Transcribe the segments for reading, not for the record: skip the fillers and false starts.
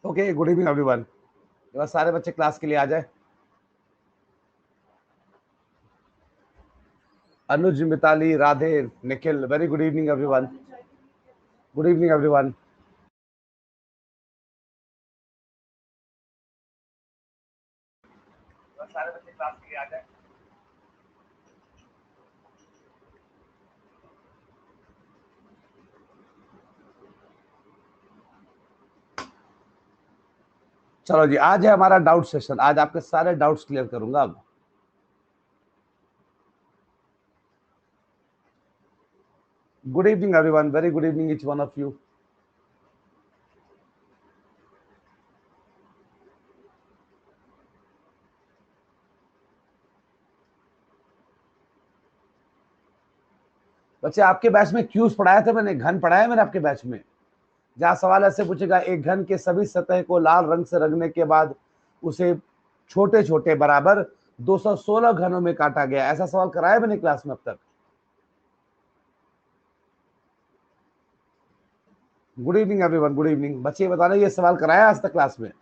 Okay, good evening everyone. बस सारे बच्चे क्लास के लिए आ जाए। Anuj, Mitali, Radhe, Nikhil, very good evening everyone. Good evening everyone. सारे बच्चे क्लास के लिए आ जाए। चलो जी, आज है हमारा डाउट सेशन। आज आपके सारे डाउट्स क्लियर करूंगा। अब good evening everyone, very good evening each one of you. बच्चे, आपके बैच में क्यूज पढ़ाया था मैंने, घन पढ़ाया मैंने आपके बैच में। जहां सवाल ऐसे पूछेगा, एक घन के सभी सतह को लाल रंग से रंगने के बाद उसे छोटे छोटे बराबर 216 घनों में काटा गया। ऐसा सवाल कराया मैंने क्लास में अब तक। Good evening everyone, good evening. बच्चे ये बताना, ये सवाल कराया आज तक क्लास में?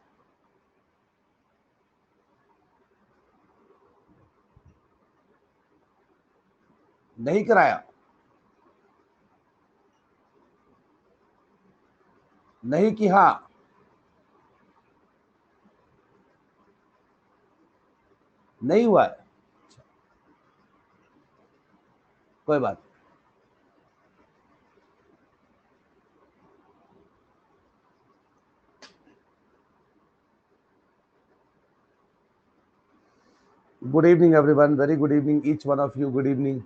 नहीं कराया? नहीं कि हाँ? नहीं हुआ है? कोई बात। Good evening everyone, very good evening each one of you. Good evening.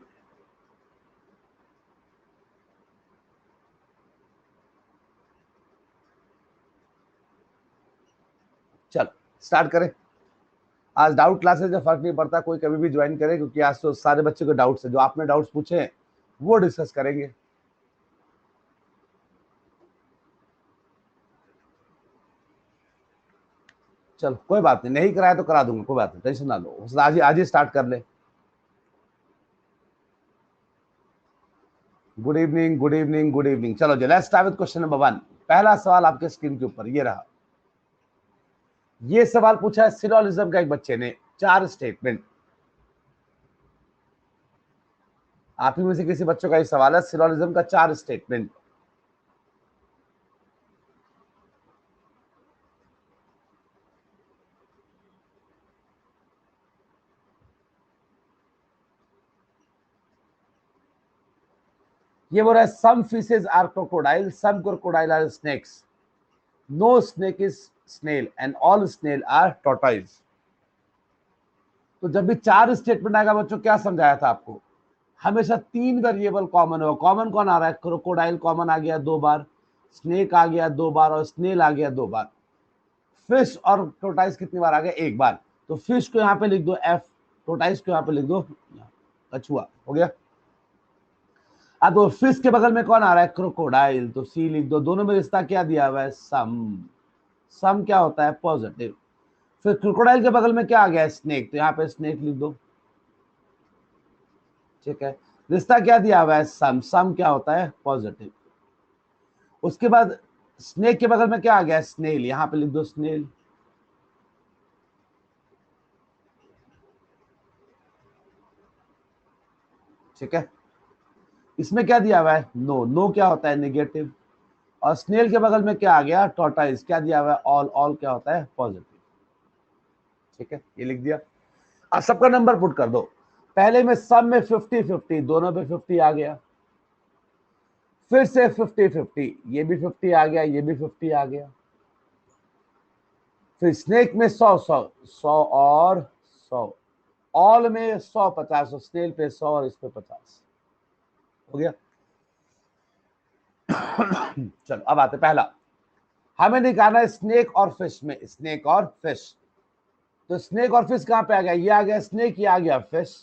चल स्टार्ट करें। आज डाउट क्लासेस में फर्क नहीं पड़ता, कोई कभी भी ज्वाइन करे, क्योंकि आज तो सारे बच्चों के डाउट्स है। जो आपने डाउट्स पूछे हैं वो डिस्कस करेंगे। चलो कोई बात नहीं, नहीं कराया तो करा दूंगा, कोई बात नहीं, टेंशन ना लो। आज ही स्टार्ट कर ले। Good evening, good evening, good evening. चलो जी, let's start with question number 1। पहला सवाल आपके स्क्रीन के ऊपर ये रहा। ये सवाल पूछा है सिलोजिज्म का एक बच्चे ने, 4 स्टेटमेंट। आप ही में से किसी बच्चों का ये सवाल है, सिलोजिज्म का 4 स्टेटमेंट। ये बोल रहा है, some fishes are crocodile, some crocodile are snakes, no snake is snail and all snail are tortoise. तो जब भी 4 स्टेटमेंट आएगा बच्चों, क्या समझाया था आपको? हमेशा 3 वेरिएबल कॉमन होगा। कॉमन कौन आ रहा है? क्रोकोडाइल कॉमन आ गया 2 बार, स्नेक आ गया 2 बार, और स्नेल आ गया 2 बार। फिश और टोटाइस कितनी बार आ गया? 1 बार। तो फिश को यहाँ पे लिख दो एफ, टोटाइस को यहाँ पे लिख दो कछुआ। हो गया। अब तो फिश के बगल में कौन आ रहा है? क्रोकोडाइल, तो सी लिख दो। दोनों में रिश्ता क्या दिया हुआ है? सम। सम क्या होता है? पॉजिटिव। फिर क्रोकोडाइल के बगल में क्या आ गया? स्नेक, तो यहाँ पे स्नेक लिख दो। ठीक है, रिश्ता क्या दिया हुआ है? सम। सम क्या होता है? पॉजिटिव। उसके बाद स्नेक के बगल में क्या आ गया? स्नेल, यहाँ पे लिख दो स्नेल। ठीक है, इसमें क्या दिया हुआ है? नो। नो क्या होता है? नेगेटिव। और स्नेल के बगल में क्या आ गया? टॉर्टाइज। क्या दिया हुआ है? ऑल। ऑल क्या होता है? पॉजिटिव। ठीक है, ये लिख दिया। अब सबका नंबर पुट कर दो। पहले में सब में 50-50, दोनों पे 50 आ गया। फिर से 50-50, ये भी 50 आ गया, ये भी 50 आ गया। फिर स्नेक में 100-100, 100 और 100। ऑल में 100-50, स्नेल पे 100 और इस पे 50। हो गया। चलो अब आते पहला। हमें निकालना है स्नेक और फिश में, स्नेक और फिश। तो स्नेक और फिश कहां पे आ गया? ये आ गया स्नेक, ये आ गया फिश।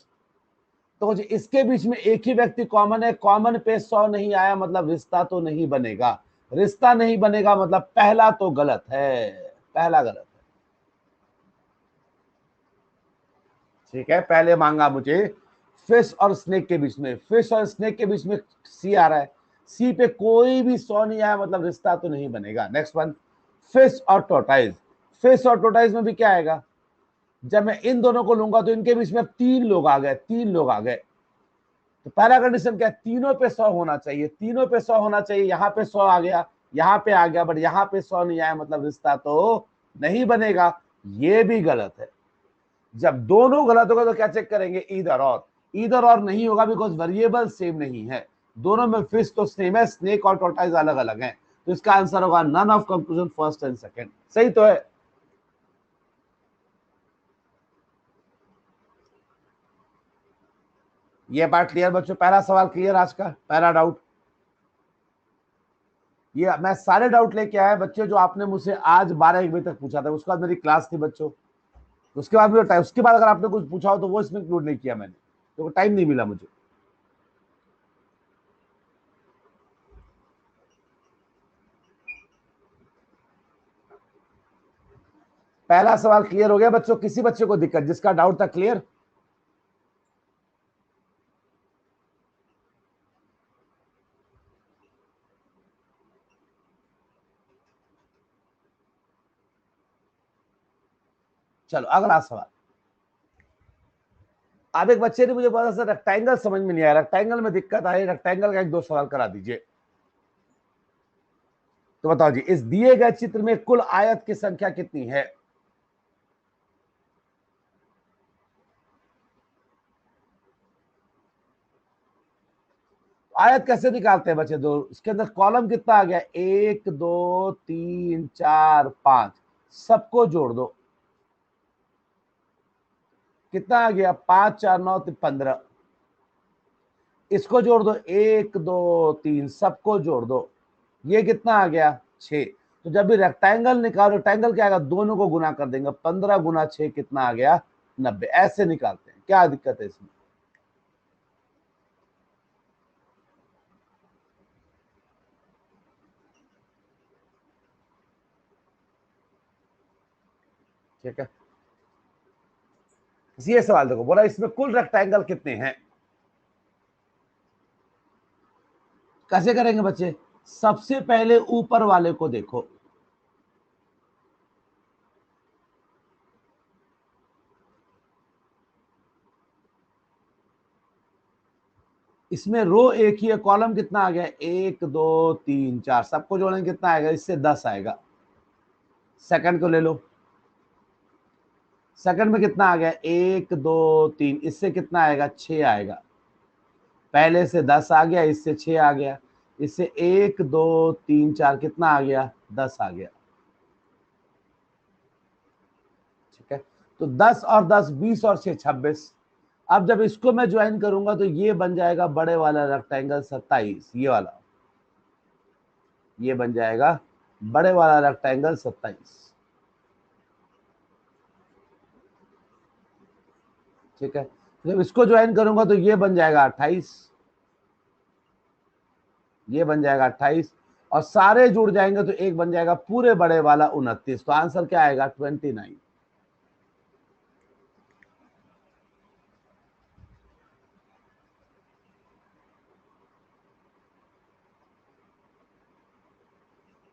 तो इसके बीच में एक ही व्यक्ति कॉमन है, कॉमन पे 100 नहीं आया, मतलब रिश्ता तो नहीं बनेगा। रिश्ता नहीं बनेगा मतलब पहला तो गलत है, पहला गलत है। ठीक है, पहले मांगा मुझे फिश और स्नेक के बीच में, फिश और स्नेक के बीच में सी आ रहा है, सी पे कोई भी 100 नहीं आया, मतलब रिश्ता तो नहीं बनेगा। नेक्स्ट वन, फिश और टोटाइज। फिश और टोटाइज में भी क्या आएगा, जब मैं इन दोनों को लूंगा तो इनके बीच में 3 लोग आ गए, 3 लोग आ गए। तो पहला कंडीशन क्या है, तीनों पे 100 होना चाहिए, तीनों पे 100 होना चाहिए। यहाँ पे 100 आ गया, यहाँ पे आ गया, बट यहाँ पे 100 नहीं आया, मतलब रिश्ता तो नहीं बनेगा। ये भी गलत है। जब दोनों गलत होगा तो क्या चेक करेंगे, ईदर और। ईदर और नहीं होगा बिकॉज वेरिएबल सेम नहीं है, दोनों में फिश तो सेम है, स्नेक और टोर्टाइज अलग अलग हैं। तो इसका आंसर होगा none of conclusion first and second. सही तो है। ये पार्ट क्लियर बच्चों, पहला सवाल क्लियर, आज का पहला डाउट। ये मैं सारे डाउट लेके आया बच्चों जो आपने मुझसे आज 12-1 बजे तक पूछा था, उसके बाद मेरी क्लास थी बच्चों, उसके बाद मुझे उसके बाद अगर आपने कुछ पूछा हो तो वो इसमें इंक्लूड नहीं किया मैंने, तो टाइम नहीं मिला मुझे। पहला सवाल क्लियर हो गया बच्चों, किसी बच्चे को दिक्कत, जिसका डाउट था क्लियर? चलो अगला सवाल। अब एक बच्चे ने मुझे बोला सर रेक्टेंगल समझ में नहीं आया, रेक्टेंगल में दिक्कत आई, रेक्टेंगल का 1-2 सवाल करा दीजिए। तो बताओ जी, इस दिए गए चित्र में कुल आयत की संख्या कितनी है? आयत कैसे निकालते हैं बच्चे? दो, इसके अंदर कॉलम कितना आ गया, 1 2 3 4 5, सबको जोड़ दो, कितना आ गया, 5 4 9 15। इसको जोड़ दो, 1 2 3, सबको जोड़ दो, ये कितना आ गया, 6। तो जब भी रेक्टेंगल निकालो, रेक्टेंगल क्या आएगा, दोनों को गुना कर देंगे, 15 गुना 6 कितना आ गया, 90। ऐसे निकालते हैं, क्या दिक्कत है इसमें? ठीक है, ये सवाल देखो, बोला इसमें कुल रेक्टेंगल कितने हैं। कैसे करेंगे बच्चे? सबसे पहले ऊपर वाले को देखो, इसमें रो एक ही है, कॉलम कितना आ गया, 1 2 3 4, सबको जोड़ेंगे कितना आएगा, इससे 10 आएगा। सेकंड को ले लो, सेकंड में कितना आ गया, 1 2 3, इससे कितना आएगा, 6 आएगा। पहले से 10 आ गया, इससे 6 आ गया, इससे 1 2 3 4 कितना आ गया, 10 आ गया। ठीक है, तो 10 और 10 20 और 6 26। अब जब इसको मैं ज्वाइन करूंगा तो ये बन जाएगा बड़े वाला रेक्टेंगल 27, ये वाला, ये बन जाएगा बड़े वाला रेक्टेंगल 27। ठीक है, जब इसको ज्वाइन करूंगा तो ये बन जाएगा 28, ये बन जाएगा 28, और सारे जुड़ जाएंगे तो एक बन जाएगा पूरे बड़े वाला 29। तो आंसर क्या आएगा, 29।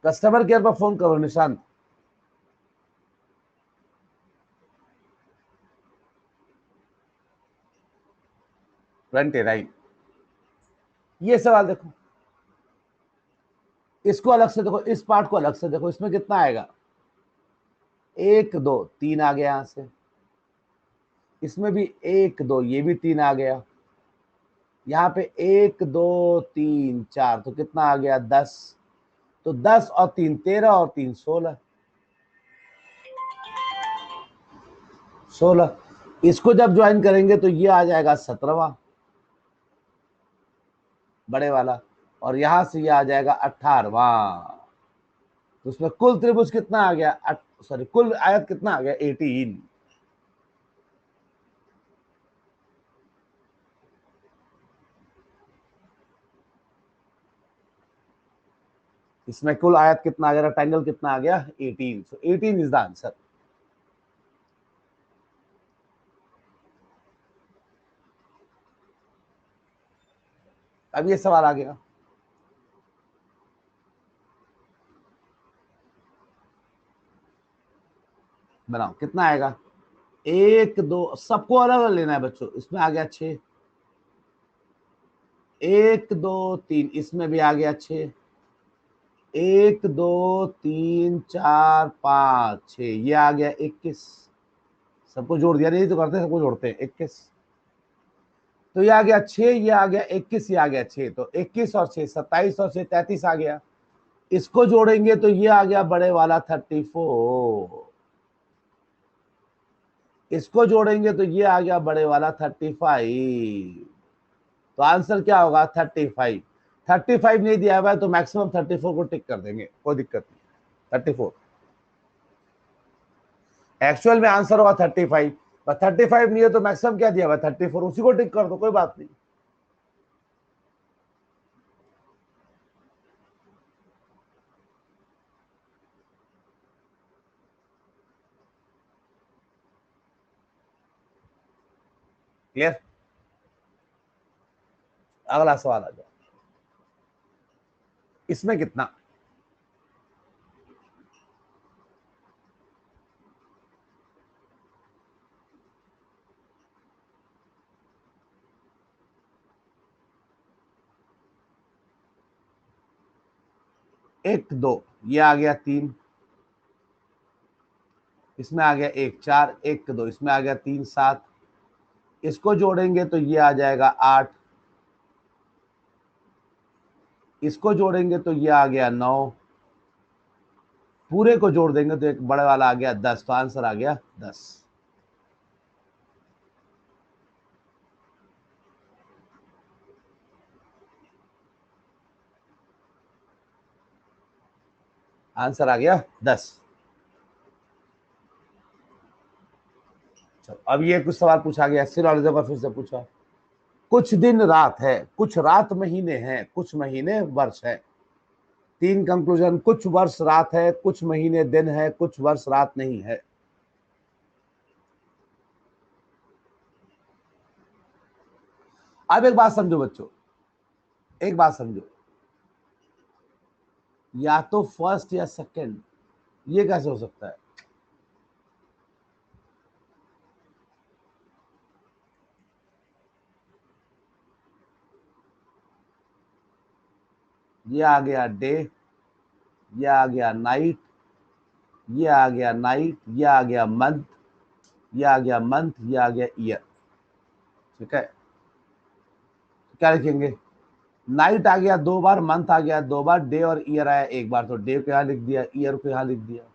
कस्टमर केयर पर फोन करो निशांत। 29। ये सवाल देखो, इसको अलग से देखो, इस पार्ट को अलग से देखो, इसमें कितना आएगा, 1 2 3 आ गया यहां से, इसमें भी 1 2, ये भी 3 आ गया, यहाँ पे 1 2 3 4, तो कितना आ गया, 10। तो 10 और 3 13, और 3 16, 16। इसको जब ज्वाइन करेंगे तो ये आ जाएगा 17वां बड़े वाला, और यहां से ये आ जाएगा 18वां। तो उसमें कुल त्रिभुज कितना आ गया, सॉरी कुल आयत कितना आ गया, 18। इसमें कुल आयत कितना आ गया, रेक्टेंगल कितना आ गया, 18। सो 18 इज द आंसर। अब ये सवाल आ गया, बनाओ, कितना आएगा, 1 2, सबको अलग अलग लेना है बच्चों। इसमें आ गया 6, 1 2 3, इसमें भी आ गया 6, 1 2 3 4 5 6, ये आ गया 21। सबको जोड़ दिया, नहीं तो करते सबको जोड़ते हैं, 21। तो ये आ गया 6, ये आ गया 21, ये आ गया 6, तो 21 और 6 27 और 6 33 आ गया। इसको जोड़ेंगे तो ये आ गया बड़े वाला 34, इसको जोड़ेंगे तो ये आ गया बड़े वाला 35। तो आंसर क्या होगा, 35। 35 नहीं दिया हुआ है तो मैक्सिमम 34 को टिक कर देंगे, कोई दिक्कत नहीं। 34 एक्चुअल में आंसर होगा 35, पर 35 नहीं है तो मैक्सिमम क्या दिया हुआ है, 34, उसी को टिक कर दो, कोई बात नहीं। क्लियर। अगला सवाल आ जाओ, इसमें कितना, एक 2, ये आ गया 3, इसमें आ गया 1 4, 1 2, इसमें आ गया 3 7, इसको जोड़ेंगे तो ये आ जाएगा 8, इसको जोड़ेंगे तो ये आ गया 9, पूरे को जोड़ देंगे तो एक बड़े वाला आ गया 10, तो आंसर आ गया 10। आंसर आ गया 10। अब ये कुछ सवाल पूछा गया, एससी नॉलेज का फिर से पूछा। कुछ दिन रात है, कुछ रात महीने हैं, कुछ महीने वर्ष है। 3 कंक्लूजन, कुछ वर्ष रात है, कुछ महीने दिन है, कुछ वर्ष रात नहीं है। अब एक बात समझो बच्चों, एक बात समझो, या तो फर्स्ट या सेकंड, ये कैसे हो सकता है। ये आ गया डे, ये आ गया नाइट, ये आ गया नाइट, ये आ गया मंथ, ये आ गया मंथ, ये आ गया ईयर। ठीक है, क्या लिखेंगे, नाइट आ गया 2 बार, मंथ आ गया 2 बार, डे और ईयर आया 1 बार, तो डे को यहां लिख दिया, ईयर को यहां लिख दिया।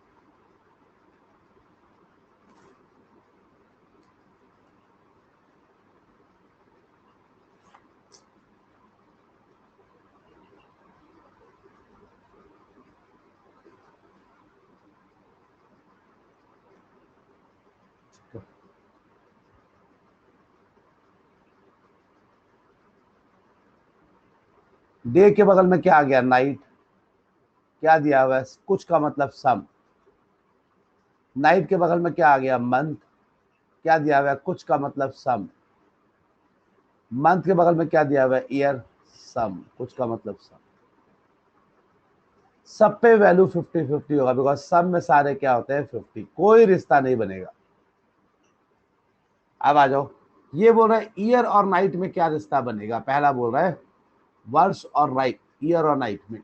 डे के बगल में क्या आ गया, नाइट, क्या दिया हुआ है, कुछ का मतलब सम। नाइट के बगल में क्या आ गया, मंथ, क्या दिया हुआ है, कुछ का मतलब सम। मंथ के बगल में क्या दिया हुआ है, ईयर, सम, कुछ का मतलब सम। सब पे वैल्यू 50-50 होगा, बिकॉज सम में सारे क्या होते हैं 50, कोई रिश्ता नहीं बनेगा। अब आ जाओ, ये बोल रहा है ईयर और नाइट में क्या रिश्ता बनेगा। पहला बोल रहा है वर्ष और नाइट, ईयर और नाइट में,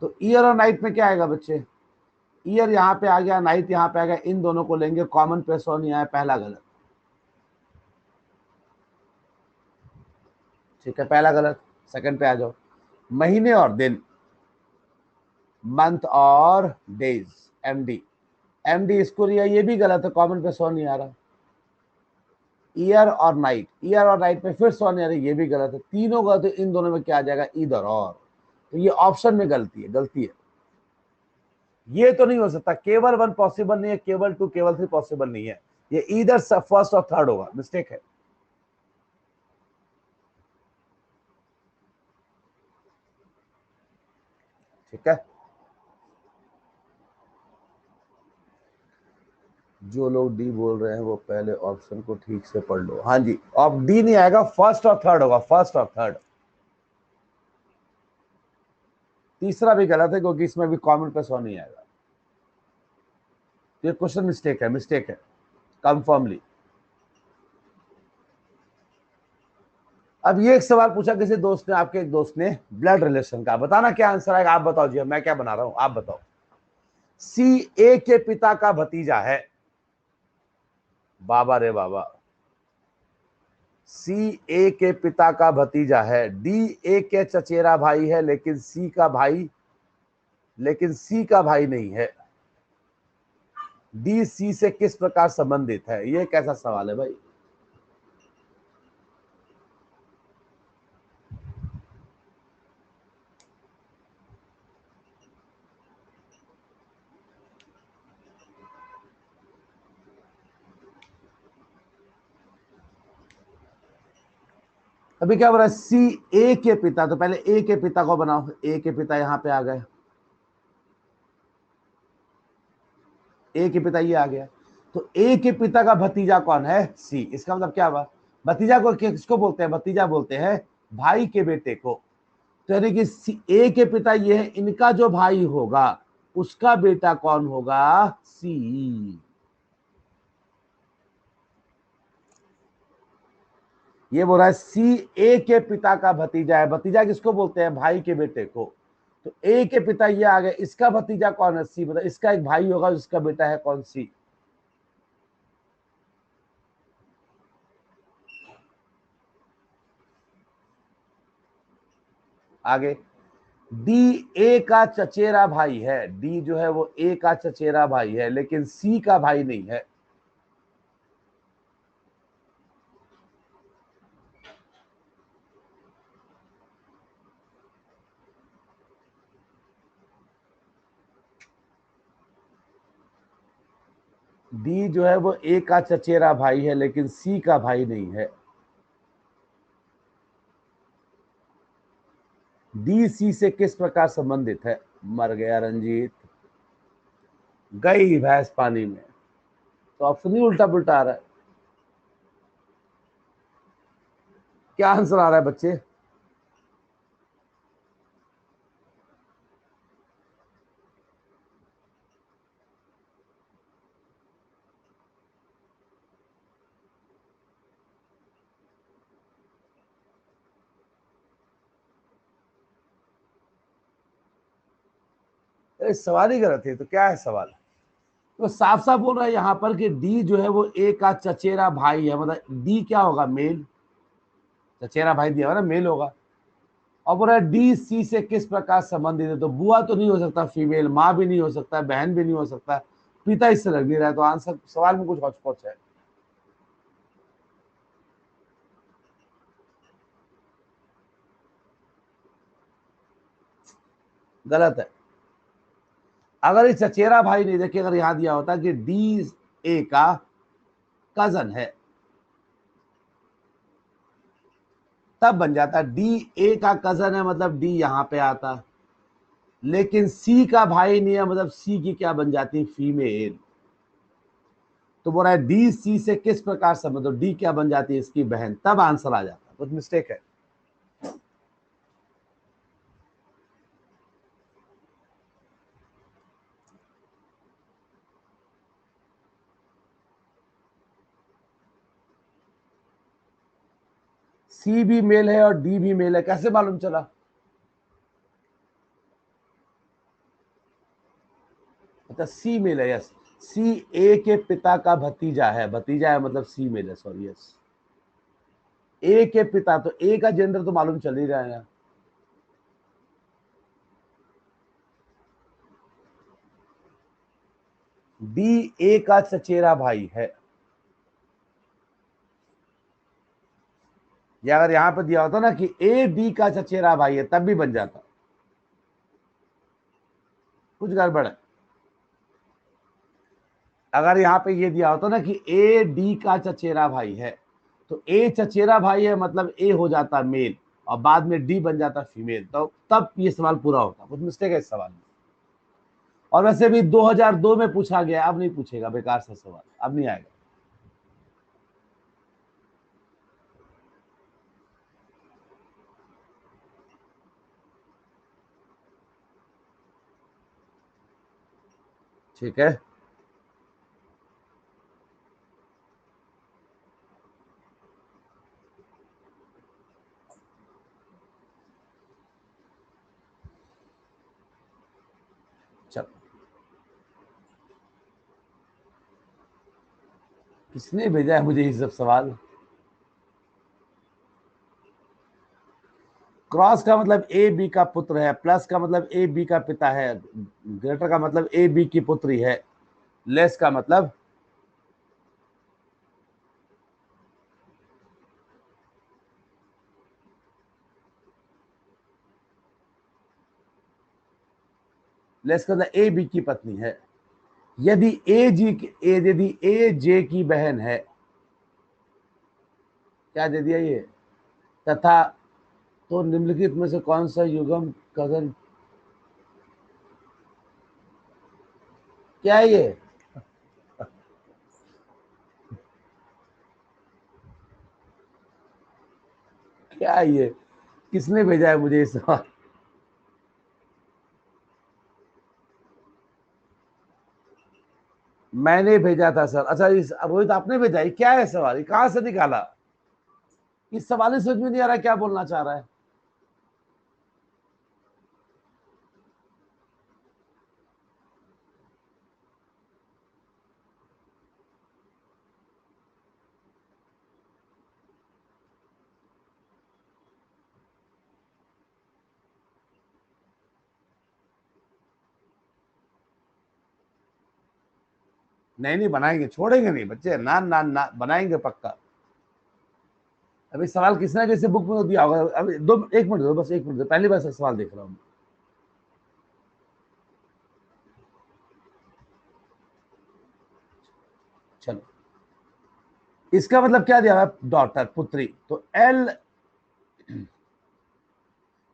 तो ईयर और नाइट में क्या आएगा बच्चे, ईयर यहाँ पे आ गया, नाइट यहाँ पे आ गया, इन दोनों को लेंगे, कॉमन पे 100 नहीं आया, पहला गलत। ठीक है, पहला गलत। सेकंड पे आ जाओ, महीने और दिन, मंथ और डेज, एमडी, एमडी इसको लिया, ये भी गलत है, कॉमन पे 100 नहीं आ रहा। ईयर और नाइट, ईयर और नाइट में फिर 100 नहीं आ रहा, ये भी गलत है, तीनों गलत है, इन दोनों में क्या आ जाएगा, इधर और, तो ये ऑप्शन में गलती है, गलती है। ये तो नहीं हो सकता, केवल 1 पॉसिबल नहीं है, केवल 2, केवल 3 पॉसिबल नहीं है, ये इधर फर्स्ट और थर्ड होगा, मिस्टेक है। ठीक है, जो लोग डी बोल रहे हैं वो पहले ऑप्शन को ठीक से पढ़ लो। हाँ जी, अब डी नहीं आएगा, फर्स्ट और थर्ड होगा, फर्स्ट और थर्ड। तीसरा भी गलत है क्योंकि इसमें भी कॉमन पे 100 नहीं आएगा। ये क्वेश्चन मिस्टेक है कंफर्मली। अब ये एक सवाल पूछा किसी दोस्त ने, आपके एक दोस्त ने, ब्लड रिलेशन का, बताना क्या आंसर आएगा। आप बताओ जी, मैं क्या बना रहा हूं, आप बताओ। सी ए के पिता का भतीजा है, बाबा रे बाबा। सी ए के पिता का भतीजा है। डी ए के चचेरा भाई है, लेकिन सी का भाई नहीं है। डी सी से किस प्रकार संबंधित है, ये कैसा सवाल है भाई। अभी क्या बोल रहा है, सी ए के पिता, तो पहले ए के पिता को बनाओ। ए के पिता यहां पे आ गए, ए के पिता ये आ गया। तो ए के पिता का भतीजा कौन है, सी। इसका मतलब क्या हुआ, भतीजा को किसको बोलते हैं, भतीजा बोलते हैं भाई के बेटे को। तो यानी कि ए के पिता ये है, इनका जो भाई होगा उसका बेटा कौन होगा, सी। ये बोल रहा है सी ए के पिता का भतीजा है। भतीजा किसको बोलते हैं, भाई के बेटे को। तो ए के पिता ये आ गए, इसका भतीजा कौन है, सी। मतलब इसका एक भाई होगा, उसका बेटा है कौन, सी। आगे, डी ए का चचेरा भाई है। डी जो है वो ए का चचेरा भाई है, लेकिन सी का भाई नहीं है। डी जो है वो ए का चचेरा भाई है, लेकिन सी का भाई नहीं है। डी सी से किस प्रकार संबंधित है, मर गया रंजीत, गई भैंस पानी में। तो ऑप्शन ही उल्टा पुल्टा आ रहा है। क्या आंसर आ रहा है बच्चे, अरे सवाल ही गलत है, तो क्या है सवाल। तो साफ साफ बोल रहा है यहाँ पर कि डी जो है वो ए का चचेरा भाई है। मतलब डी क्या होगा, मेल। चचेरा भाई दिया हुआ ना, मेल होगा। और बोल रहा है डी सी से किस प्रकार संबंधित है। तो बुआ तो नहीं हो सकता, फीमेल, माँ भी नहीं हो सकता, बहन भी नहीं हो सकता, पिता इससे लग नहीं रहा है। तो आंसर, सवाल में कुछ हौच है, गलत है। अगर ये चचेरा भाई नहीं, देखिए अगर यहां दिया होता कि डी ए का कजन है, तब बन जाता डी ए का कजन है, मतलब डी यहां पे आता। लेकिन सी का भाई नहीं है, मतलब सी की क्या बन जाती, फीमेल। तो बोल रहा है डी सी से किस प्रकार से, मतलब डी क्या बन जाती है, इसकी बहन। तब आंसर आ जाता, कुछ मिस्टेक है। सी भी मेल है और डी भी मेल है, कैसे मालूम चला। अच्छा, सी मेल है, यस। सी ए के पिता का भतीजा है, भतीजा है मतलब सी मेल है, सॉरी, यस। ए के पिता, तो ए का जेंडर तो मालूम चल ही रहा है। डी ए का चचेरा भाई है। या अगर यहां पर दिया होता ना कि ए डी का चचेरा भाई है, तब भी बन जाता। कुछ गड़बड़ है। अगर यहाँ पे ये दिया होता ना कि ए डी का चचेरा भाई है, तो ए चचेरा भाई है मतलब ए हो जाता मेल, और बाद में डी बन जाता फीमेल, तो तब ये सवाल पूरा होता। कुछ मिस्टेक है इस सवाल में। और वैसे भी 2002 में पूछा गया, अब नहीं पूछेगा, बेकार सा सवाल, अब नहीं आएगा। ठीक है। किसने भेजा है मुझे ये सब सवाल? क्रॉस का मतलब ए बी का पुत्र है, प्लस का मतलब ए बी का पिता है, ग्रेटर का मतलब ए बी की पुत्री है, लेस का मतलब लेस का मतलब ए बी की पत्नी है। यदि ए जे की बहन है, क्या दे दिया ये, तथा तो निम्नलिखित में से कौन सा युग्म कजन, क्या है ये? क्या है ये? किसने भेजा है मुझे ये सवाल? मैंने भेजा था सर। अच्छा, इस रोहित आपने भेजा? ये क्या है सवाल? ये कहां से निकाला? इस सवाल ही समझ में नहीं आ रहा क्या बोलना चाह रहा है। नहीं नहीं, बनाएंगे, छोड़ेंगे नहीं बच्चे, ना ना ना, बनाएंगे पक्का। अभी सवाल किसने जैसे बुक में दिया होगा। अभी दो, एक मिनट दो, बस एक मिनट दो, पहली बार से सवाल देख रहा हूँ। चलो, इसका मतलब क्या दिया हुआ है? डॉटर, पुत्री। तो एल,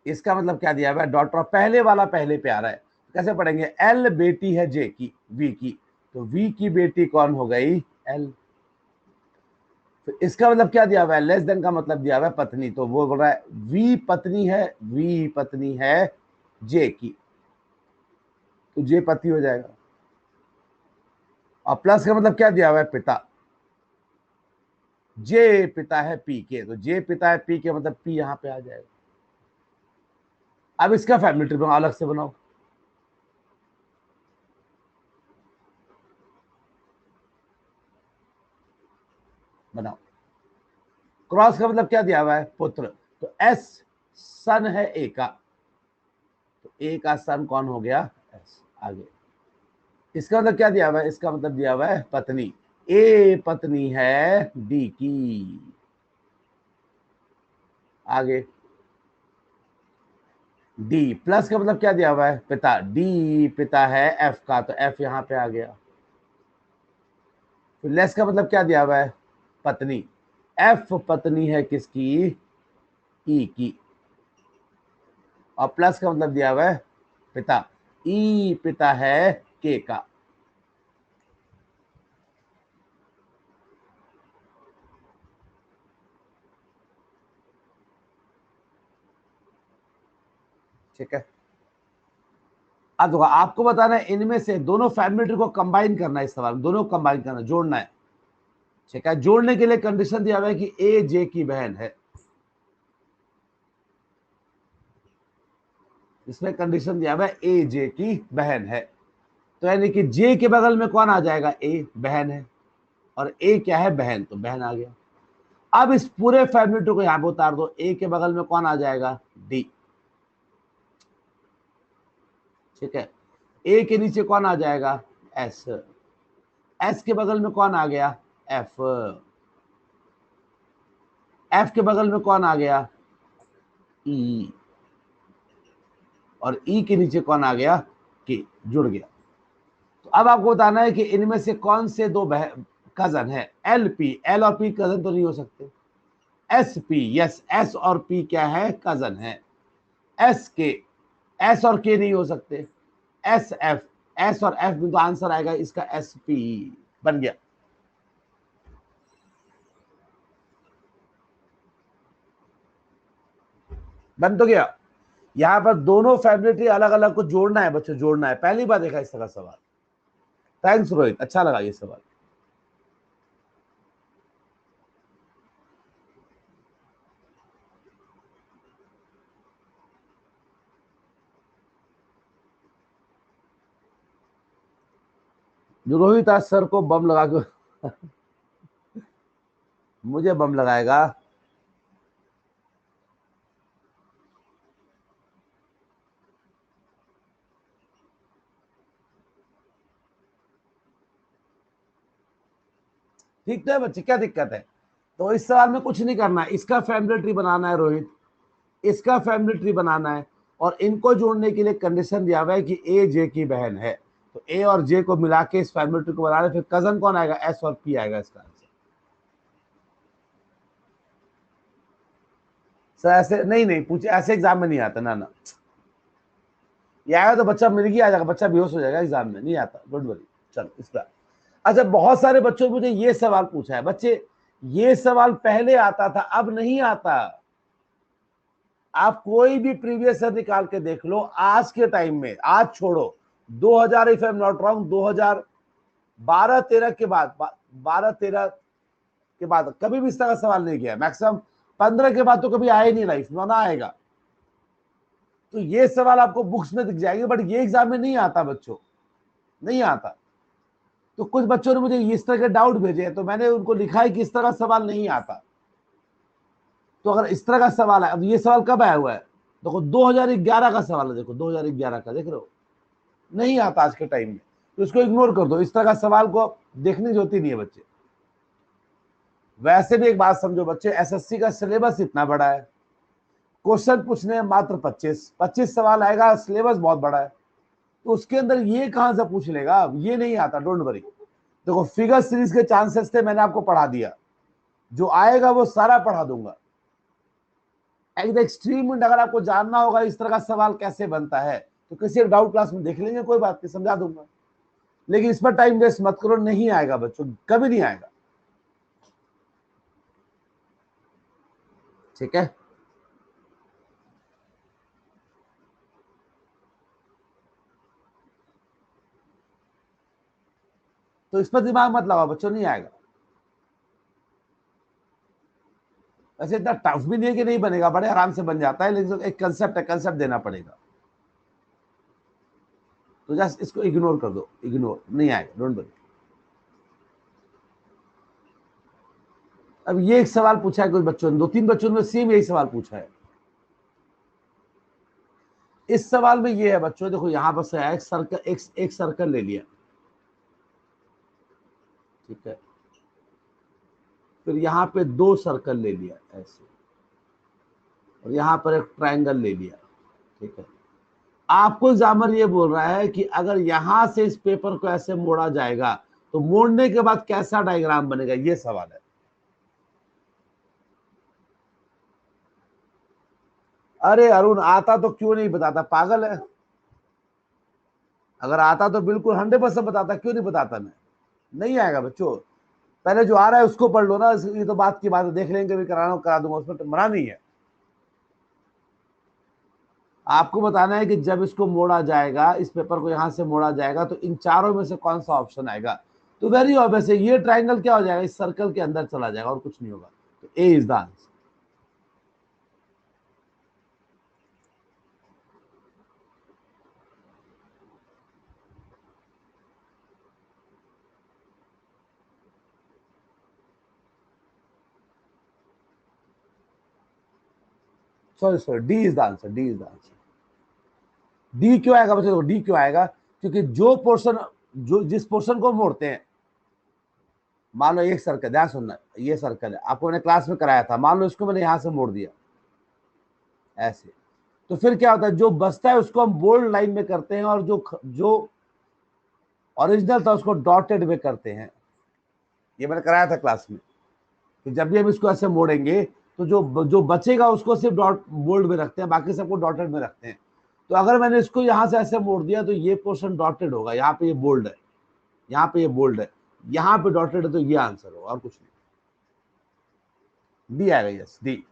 इसका मतलब क्या दिया हुआ है? डॉटर। पहले वाला पहले पे आ रहा है, कैसे पढ़ेंगे? एल बेटी है जे की, वी की, तो वी की बेटी कौन हो गई? एल। तो इसका मतलब क्या दिया हुआ है? लेस देन का मतलब दिया हुआ है पत्नी, तो वो बोल रहा है वी पत्नी है, वी पत्नी है जे की, तो जे पति हो जाएगा। और प्लस का मतलब क्या दिया हुआ है? पिता। जे पिता है पी के, तो जे पिता है पी के मतलब पी यहां पे आ जाएगा। अब इसका फैमिली ट्री बनाओ, अलग से बनाओ, बनाओ। क्रॉस का मतलब क्या दिया हुआ है? पुत्र। तो एस सन है ए का, तो ए का सन कौन हो गया? एस। आगे इसका मतलब क्या दिया हुआ है? इसका मतलब दिया हुआ है पत्नी। ए पत्नी है डी की। आगे डी। प्लस का मतलब क्या दिया हुआ है? पिता। डी पिता है एफ का, तो एफ यहां पे आ गया। फिर लेस का मतलब क्या दिया हुआ है? पत्नी। एफ पत्नी है किसकी? ई की। और प्लस का मतलब दिया हुआ है पिता। ई पिता है के का। ठीक है। अब देखो, आपको बताना है इनमें से दोनों फैमिली ट्री को कंबाइन करना है, इस सवाल में दोनों कंबाइन करना, जोड़ना है। ठीक है, जोड़ने के लिए कंडीशन दिया हुआ है कि ए जे की बहन है। इसमें कंडीशन दिया हुआ है ए जे की बहन है, तो यानी कि जे के बगल में कौन आ जाएगा? ए, बहन है, और ए क्या है? बहन, तो बहन आ गया। अब इस पूरे फैमिली ट्री को यहां पर उतार दो, ए के बगल में कौन आ जाएगा? डी। ठीक है, ए के नीचे कौन आ जाएगा? एस। एस के बगल में कौन आ गया? एफ। एफ के बगल में कौन आ गया? ई। और ई के नीचे कौन आ गया? के। जुड़ गया। तो अब आपको बताना है कि इनमें से कौन से दो कजन है? L P. एल और पी कजन तो नहीं हो सकते। एस पी, यस, एस और पी क्या है? कजन है। एस के, एस और के नहीं हो सकते। एस एफ, एस और एफ में तो आंसर आएगा इसका एस पी। बन गया। बन तो गया। यहां पर दोनों फैमिली ट्री अलग अलग को जोड़ना है बच्चों, जोड़ना है। पहली बार देखा इस तरह सवाल। थैंक्स रोहित, अच्छा लगा ये सवाल। जो रोहित आज सर को बम लगा के मुझे बम लगाएगा। ठीक तो है बच्चे, क्या दिक्कत है? तो इस सवाल में कुछ नहीं करना है, इसका फैमिली ट्री बनाना है रोहित, इसका फैमिली ट्री बनाना है, और इनको जोड़ने के लिए कंडीशन दिया हुआ है कि ए जे की बहन है, तो ए और जे को मिला के इस फैमिली ट्री को बना रहे, फिर कजन कौन आएगा? एस और पी आएगा इसका आंसर। सर ऐसे नहीं नहीं पूछे, ऐसे एग्जाम में नहीं आता ना, ये आएगा तो बच्चा मिर्गी आ जाएगा, बच्चा बेहोश हो जाएगा, एग्जाम में नहीं आता, डोंट वरी। चलो इस पर, अच्छा बहुत सारे बच्चों ने मुझे ये सवाल पूछा है, बच्चे ये सवाल पहले आता था, अब नहीं आता। आप कोई भी प्रीवियस ईयर निकाल के देख लो, आज के टाइम में, आज छोड़ो 2000, if I am not wrong, 2012-13 के बाद, 12-13 के बाद कभी भी इस तरह का सवाल नहीं किया, मैक्सिमम 15 के बाद तो कभी आया ही नहीं लाइफ में, ना आएगा। तो ये सवाल आपको बुक्स में दिख जाएंगे, बट ये एग्जाम में नहीं आता बच्चों, नहीं आता। तो कुछ बच्चों ने मुझे इस तरह के डाउट भेजे हैं, तो मैंने उनको लिखा है कि इस तरह का सवाल नहीं आता। तो अगर इस तरह का सवाल है, अब ये सवाल कब आया हुआ है? देखो 2011 का सवाल है, देखो 2011 का, देख रहे हो, नहीं आता आज के टाइम में, तो इसको इग्नोर कर दो, इस तरह का सवाल को देखने की जरूरत ही नहीं है बच्चे। वैसे भी एक बात समझो बच्चे, एसएससी का सिलेबस इतना बड़ा है, क्वेश्चन पूछने हैं मात्र 25 सवाल आएगा, सिलेबस बहुत बड़ा है, तो उसके अंदर ये कहां से पूछ लेगा? ये नहीं आता, डोंट वरी। देखो फिगर सीरीज के चांसेस थे, मैंने आपको पढ़ा दिया, जो आएगा वो सारा पढ़ा दूंगा। एक्सट्रीम अगर आपको जानना होगा इस तरह का सवाल कैसे बनता है, तो किसी एक डाउट क्लास में देख लेंगे, कोई बात नहीं, समझा दूंगा। लेकिन इस पर टाइम वेस्ट मत करो, नहीं आएगा बच्चों, कभी नहीं आएगा, ठीक है? तो इस पर दिमाग मत लगाओ बच्चों, नहीं आएगा। वैसे इतना टफ भी नहीं है कि नहीं बनेगा, बड़े आराम से बन जाता है, लेकिन एक कंसेप्ट है, कंसेप्ट देना पड़ेगा। तो जस्ट इसको इग्नोर कर दो, इग्नोर, नहीं आएगा, डोंट वरी। अब ये एक सवाल पूछा है कुछ बच्चों ने, 2-3 बच्चों ने सेम यही सवाल पूछा है। इस सवाल में ये है बच्चों, देखो यहां पर है एक सर्कल, एक सर्कल ले लिया, ठीक है, फिर यहां पे 2 सर्कल ले लिया ऐसे, और यहां पर एक ट्रायंगल ले लिया, ठीक है। आपको एग्जामिनर ये बोल रहा है कि अगर यहां से इस पेपर को ऐसे मोड़ा जाएगा तो मोड़ने के बाद कैसा डायग्राम बनेगा, ये सवाल है। अरे अरुण, आता तो क्यों नहीं बताता, पागल है? अगर आता तो बिल्कुल 100% बताता, क्यों नहीं बताता मैं? नहीं आएगा बच्चों, पहले जो आ रहा है उसको पढ़ लो ना, ये तो बात की बात है, देख लेंगे, भी कराना करा दूंगा, उसमें तो मना नहीं है। आपको बताना है कि जब इसको मोड़ा जाएगा, इस पेपर को यहां से मोड़ा जाएगा, तो इन चारों में से कौन सा ऑप्शन आएगा? तो वेरी ऑब्वियस है, ये ट्राइंगल क्या हो जाएगा, इस सर्कल के अंदर चला जाएगा और कुछ नहीं होगा, तो A is the answer. Sorry sorry, D is the answer, D is the answer. D क्यों आएगा बच्चों? देखो डी क्यों आएगा, क्योंकि जो पोर्शन, जो जिस पोर्शन को मोड़ते हैं, मान लो एक सर्कल, ध्यान सुनना, ये सर्कल है, आपको मैंने क्लास में कराया था, मान लो इसको मैंने यहां से मोड़ दिया ऐसे, तो फिर क्या होता है, जो बचता है उसको हम बोल्ड लाइन में करते हैं, और जो जो ओरिजिनल था उसको डॉटेड में करते हैं। ये मैंने कराया था क्लास में कि जब भी हम इसको ऐसे मोड़ेंगे तो जो जो बचेगा उसको सिर्फ डॉट बोल्ड में रखते हैं, बाकी सबको डॉटेड में रखते हैं। तो अगर मैंने इसको यहां से ऐसे मोड़ दिया तो ये पोर्शन डॉटेड होगा, यहाँ पे ये बोल्ड है, यहाँ पे ये बोल्ड है, यहाँ पे डॉटेड है, तो ये आंसर होगा और कुछ नहीं। डी आएगा, यस डी।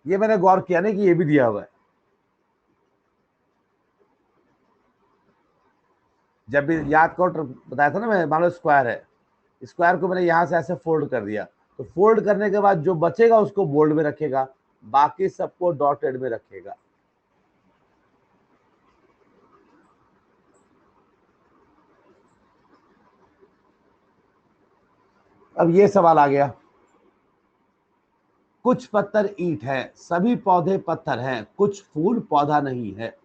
ये मैंने गौर किया नहीं कि ये भी दिया हुआ है। जब भी याद करो, बताया था ना मैं, मान लो स्क्वायर है, स्क्वायर को मैंने यहां से ऐसे फोल्ड कर दिया, तो फोल्ड करने के बाद जो बचेगा उसको बोल्ड में रखेगा, बाकी सबको डॉटेड में रखेगा। अब ये सवाल आ गया, कुछ पत्थर ईंट है, सभी पौधे पत्थर हैं, कुछ फूल पौधा नहीं है।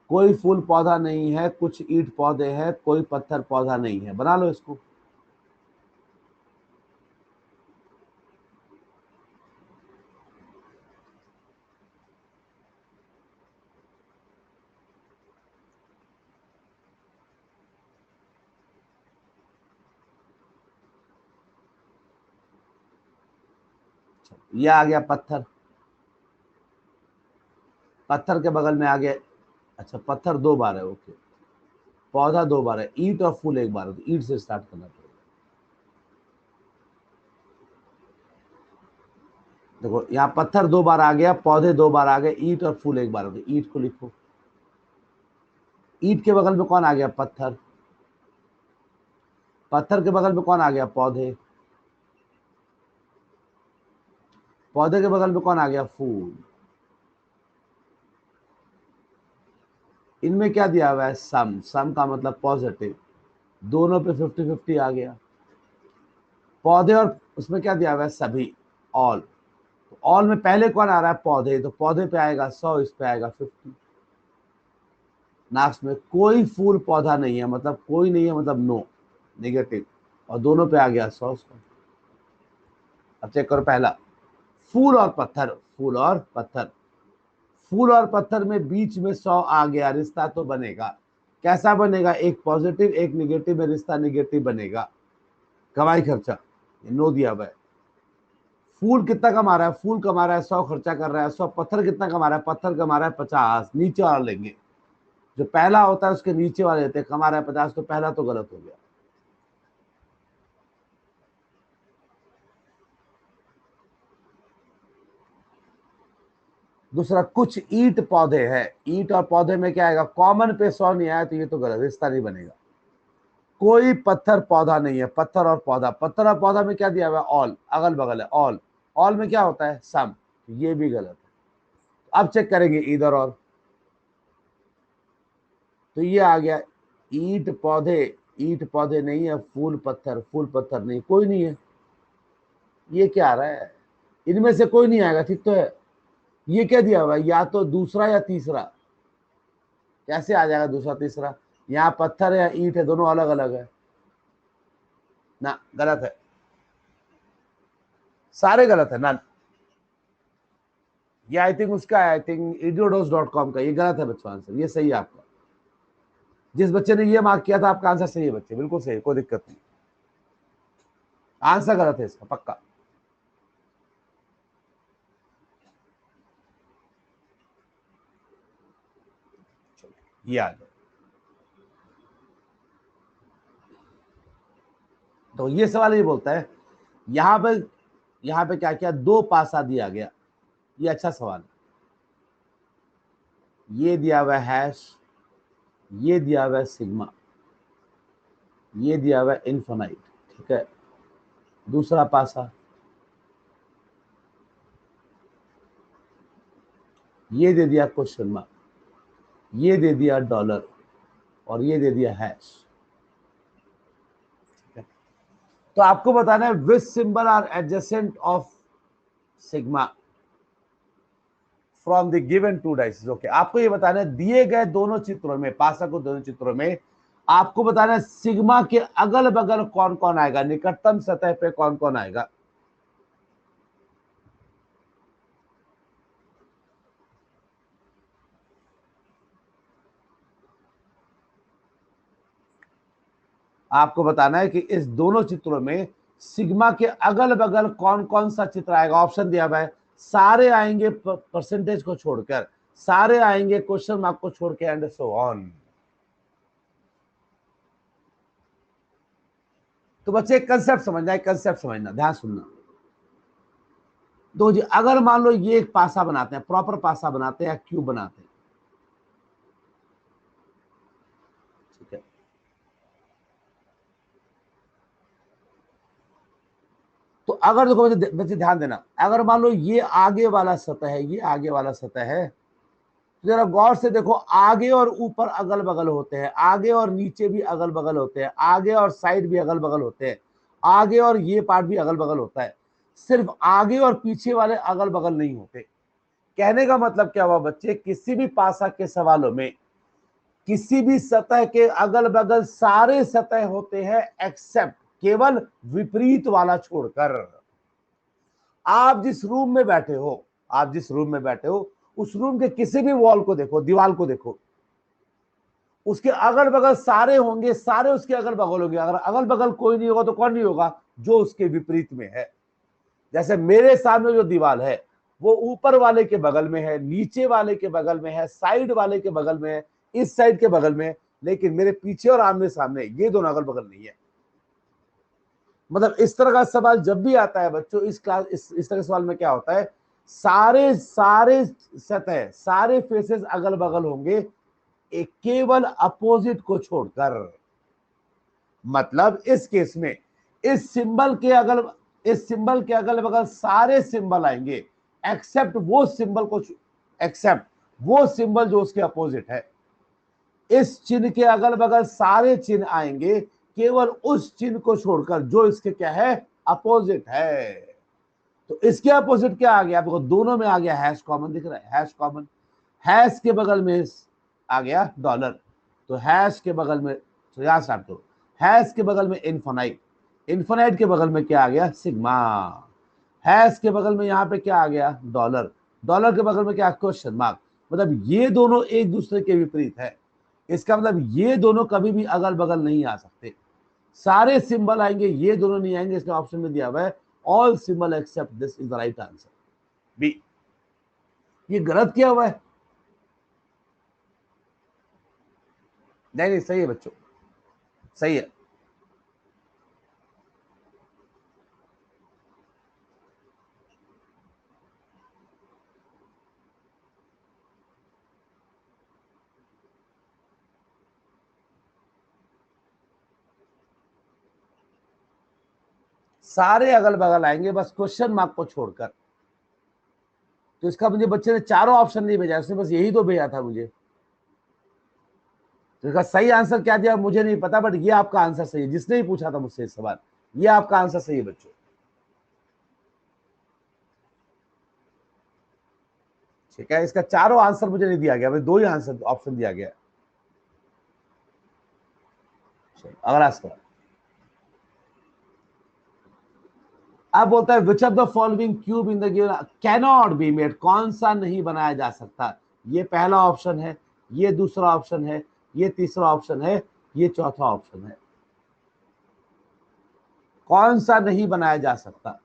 कोई फूल पौधा नहीं है, कुछ ईंट पौधे हैं, कोई पत्थर पौधा नहीं है। बना लो इसको। ये आ गया पत्थर, पत्थर के बगल में आ गया, अच्छा पत्थर दो बार है, ओके, पौधा दो बार है, ईंट और फूल एक बार है, तो ईंट से स्टार्ट करना पड़ेगा। देखो यहाँ पत्थर दो बार आ गया, पौधे दो बार आ गए, ईंट और फूल एक बार हो गए। ईंट को लिखो, ईंट के बगल में कौन आ गया? पत्थर। पत्थर के बगल में कौन आ गया? पौधे। पौधे के बगल में कौन आ गया? फूल। इनमें क्या दिया हुआ है? सम। सम का मतलब पॉजिटिव, दोनों पे 50-50 आ गया। पौधे और उसमें क्या दिया हुआ है? सभी, ऑल। तो ऑल में पहले कौन आ रहा है? पौधे, तो पौधे पे आएगा 100, इस पे आएगा 50। लास्ट में कोई फूल पौधा नहीं है, मतलब कोई नहीं है, मतलब नो, नेगेटिव, और दोनों पे आ गया 100। अब चेक करो पहला, फूल और पत्थर, फूल और पत्थर, फूल और पत्थर में बीच में 100 आ गया, रिश्ता तो बनेगा। कैसा बनेगा? एक पॉजिटिव एक निगेटिव में रिश्ता निगेटिव बनेगा। कमाई खर्चा, ये नो दिया हुआ है। फूल कितना कमा रहा है? फूल कमा रहा है 100, खर्चा कर रहा है 100। पत्थर कितना कमा रहा है? पत्थर कमा रहा है 50, नीचे वाला लेंगे, जो पहला होता है उसके नीचे वाले लेते हैं। कमा रहा है 50, तो पहला तो गलत हो गया। दूसरा, कुछ ईंट पौधे है, ईंट और पौधे में क्या आएगा? कॉमन पे 100 नहीं आया, तो ये तो गलत, रिश्ता नहीं बनेगा। कोई पत्थर पौधा नहीं है, पत्थर और पौधा, पत्थर और पौधा में क्या दिया हुआ है? ऑल, अगल बगल है ऑल, ऑल में क्या होता है? सम, ये भी गलत है। अब चेक करेंगे इधर और, तो ये आ गया ईंट पौधे, ईंट पौधे नहीं है, फूल पत्थर, फूल पत्थर नहीं, कोई नहीं है। ये क्या आ रहा है? इनमें से कोई नहीं आएगा, ठीक तो है। ये क्या दिया हुआ है? या तो दूसरा या तीसरा। कैसे आ जाएगा दूसरा तीसरा? यहाँ पत्थर है या ईंट है, दोनों अलग अलग है ना, गलत है, सारे गलत है ना। ये आई थिंक उसका है, आई थिंक idiodos.com का, ये गलत है बच्चों आंसर, ये सही है आपका। जिस बच्चे ने ये मार्क किया था, आपका आंसर सही है बच्चे, बिल्कुल सही है, कोई दिक्कत नहीं। आंसर गलत है इसका पक्का। ये आ जाए, तो ये सवाल ये बोलता है, यहां पे, यहां पे क्या किया? दो पासा दिया गया, ये अच्छा सवाल है। ये दिया हुआ है हैश, ये दिया हुआ है सिग्मा, ये दिया हुआ है इनफाइनाइट, ठीक है। दूसरा पासा, ये दे दिया क्वेश्चन मार्क, ये दे दिया डॉलर, और ये दे दिया हैश, ठीक है। तो आपको बताना है which symbol are adjacent of sigma from the given two dices. Okay, आपको ये बताना है दिए गए दोनों चित्रों में, पासा को दोनों चित्रों में आपको बताना है सिग्मा के अगल बगल कौन कौन आएगा, निकटतम सतह पे कौन कौन आएगा। आपको बताना है कि इस दोनों चित्रों में सिग्मा के अगल बगल कौन कौन सा चित्र आएगा। ऑप्शन दिया हुआ है, सारे आएंगे परसेंटेज को छोड़कर, सारे आएंगे क्वेश्चन मार्क को छोड़ के, एंड सो ऑन। तो बच्चे एक कंसेप्ट समझना, एक कंसेप्ट समझना, ध्यान सुनना। तो जी अगर मान लो ये एक पासा बनाते हैं, प्रॉपर पासा बनाते हैं या क्यूब बनाते हैं, ठीक है। तो अगर देखो बच्चे ध्यान देना, अगर मान लो ये आगे वाला सतह है, ये आगे वाला सतह है, जरा गौर से देखो, आगे और ऊपर अगल बगल होते हैं, आगे और नीचे भी अगल बगल होते हैं, आगे और साइड भी अगल बगल होते हैं, आगे और ये पार्ट भी अगल बगल होता है, सिर्फ आगे और पीछे वाले अगल बगल नहीं होते। कहने का मतलब क्या हुआ बच्चे, किसी भी पासा के सवालों में किसी भी सतह के अगल बगल सारे सतह होते हैं एक्सेप्ट, केवल विपरीत वाला छोड़कर। आप जिस रूम में बैठे हो, आप जिस रूम में बैठे हो, उस रूम के किसी भी वॉल को देखो, दीवार को देखो, उसके अगल बगल सारे होंगे, सारे उसके अगल बगल होंगे। अगर अगल बगल कोई नहीं होगा तो कौन नहीं होगा, जो उसके विपरीत में है। जैसे मेरे सामने जो दीवार है वो ऊपर वाले के बगल में है, नीचे वाले के बगल में है, साइड वाले के बगल में है, इस साइड के बगल में है, लेकिन मेरे पीछे और आमने सामने ये दोनों अगल बगल नहीं है। मतलब इस तरह का सवाल जब भी आता है बच्चों, इस क्लास इस तरह के सवाल में क्या होता है, सारे सारे सतह सारे फेसेस अगल बगल होंगे, एक केवल अपोजिट को छोड़कर। मतलब इस केस में इस सिंबल के अगल बगल सारे सिंबल आएंगे एक्सेप्ट वो सिंबल जो उसके अपोजिट है। इस चिन्ह के अगल बगल सारे चिन्ह आएंगे केवल उस चिन्ह को छोड़कर जो इसके क्या है, अपोजिट है। तो इसके अपोजिट क्या आ गया, आपको दोनों में आ गया हैश कॉमन दिख रहा है, हैश कॉमन। हैश के बगल में आ गया डॉलर, तो हैश के बगल में, तो यहां स्टार्ट करो, हैश के बगल में इन्फिनाइट, इन्फिनाइट के बगल में क्या आ गया, सिग्मा। हैश के बगल में यहां पे क्या आ गया, डॉलर, डॉलर के बगल में क्या, क्वेश्चन मार्क। मतलब ये दोनों एक दूसरे के विपरीत है। इसका मतलब ये दोनों कभी भी अगल बगल नहीं आ सकते। सारे सिंबल आएंगे, ये दोनों नहीं आएंगे। इसका ऑप्शन में दिया हुआ है all symbol except this is the right answer B. ये गलत किया हुआ है, नहीं नहीं सही है बच्चों, सही है। सारे अगल बगल आएंगे बस क्वेश्चन मार्क को छोड़कर। तो इसका मुझे बच्चे ने चारों ऑप्शन नहीं भेजा, उसने बस यही तो भेजा था मुझे। तो इसका सही आंसर क्या दिया मुझे नहीं पता, बट ये आपका आंसर सही है। जिसने ही पूछा था मुझसे इस सवाल, ये आपका आंसर सही है बच्चों। ठीक है, इसका चारों आंसर मुझे नहीं दिया गया, बस दो ही आंसर ऑप्शन दिया गया। अगला सवाल, अब बोलता है which of the following cube in the given cannot be made, कौन सा नहीं बनाया जा सकता। ये पहला ऑप्शन है, ये दूसरा ऑप्शन है, ये तीसरा ऑप्शन है, ये चौथा ऑप्शन है। कौन सा नहीं बनाया जा सकता।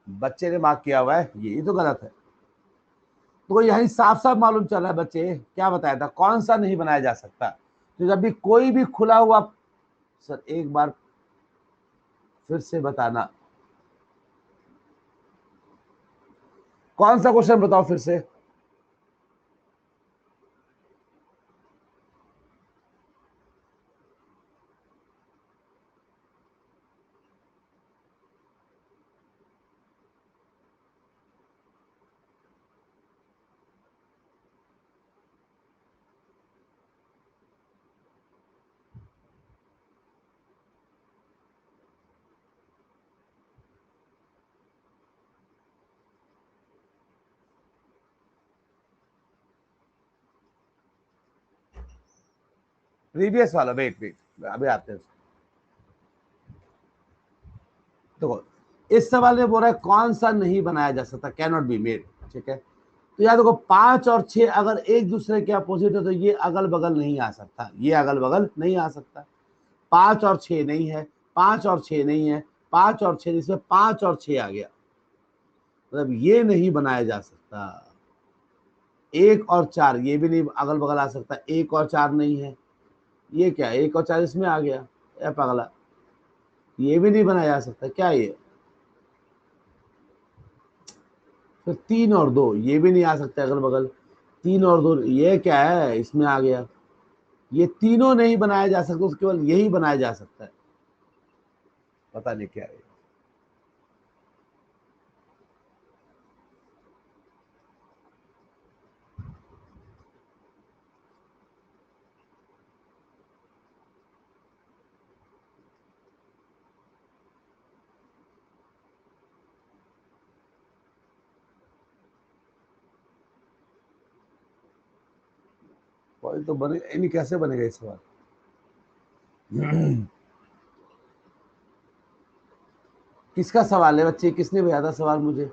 बच्चे ने मार्क किया हुआ है ये तो गलत है। तो यही साफ साफ मालूम चल रहा है बच्चे, क्या बताया था, कौन सा नहीं बनाया जा सकता। तो जब भी कोई भी खुला हुआ, सर एक बार फिर से बताना, कौन सा क्वेश्चन बताओ फिर से। प्रीवियस वाला, वेट वेट अभी आते हैं। देखो इस सवाल में बोल रहा है कौन सा नहीं बनाया जा सकता, कैन नॉट बी मेड। ठीक है, तो यार देखो 5 और 6 अगर एक दूसरे के अपोजिट है तो ये अगल बगल नहीं आ सकता, ये अगल बगल नहीं आ सकता। 5 और 6 नहीं है, 5 और 6 नहीं है, 5 और 6, इसमें 5 और 6 आ गया, मतलब ये नहीं बनाया जा सकता। 1 और 4 ये भी नहीं अगल बगल आ सकता, 1 और 4 नहीं है, ये क्या 1 और 4 इसमें आ गया, या पगला, ये भी नहीं बनाया जा सकता। क्या ये, फिर 3 और 2 ये भी नहीं आ सकते अगल बगल, 3 और 2 ये क्या है, इसमें आ गया। ये तीनों नहीं बनाया जा सकता, केवल यही बनाया जा सकता है। पता नहीं क्या है। पॉइंट तो बने नहीं, कैसे बनेगा इस बार? किसका सवाल है बच्चे? किसने भेजा था सवाल मुझे?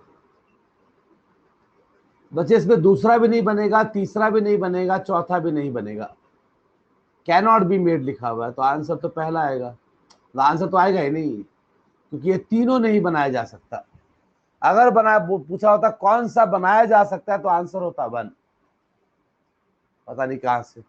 बच्चे इसमें दूसरा भी नहीं बनेगा, तीसरा भी नहीं बनेगा, चौथा भी नहीं बनेगा। कैनॉट बी मेड लिखा हुआ है, तो आंसर तो पहला आएगा। तो आंसर तो आएगा ही नहीं, क्योंकि ये तीनों नहीं बनाया जा सकता। अगर बना पूछा होता कौन सा बनाया जा सकता है, तो आंसर होता वन। पता नहीं कहां से।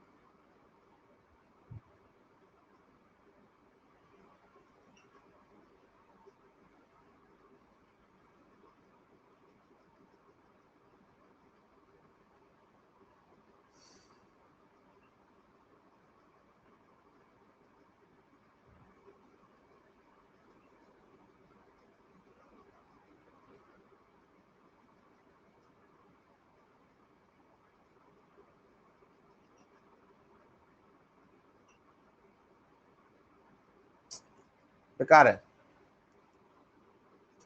बेकार है,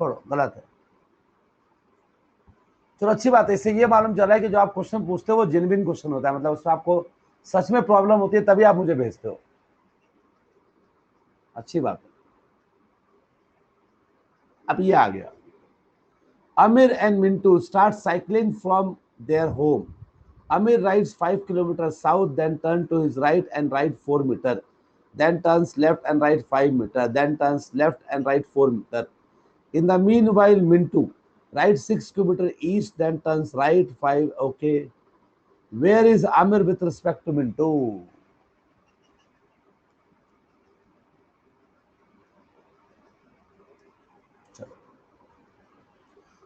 छोड़ो, गलत है। चलो अच्छी बात है, इससे ये मालूम चला है कि जो आप क्वेश्चन पूछते हो वो जेन्युइन क्वेश्चन होता है, मतलब उसमें आपको सच में प्रॉब्लम होती है, तभी आप मुझे भेजते हो। अच्छी बात है। अब ये आ गया, Amir and Mintu start cycling from their home. Amir rides 5 kilometers south, then turns to his right and right 4 meters. Then turns left and right 5 meters. Then turns left and right 4 meters. In the meanwhile, Mintu rides 6 kilometers east, then turns right 5. Okay. Where is Amir with respect to Mintu?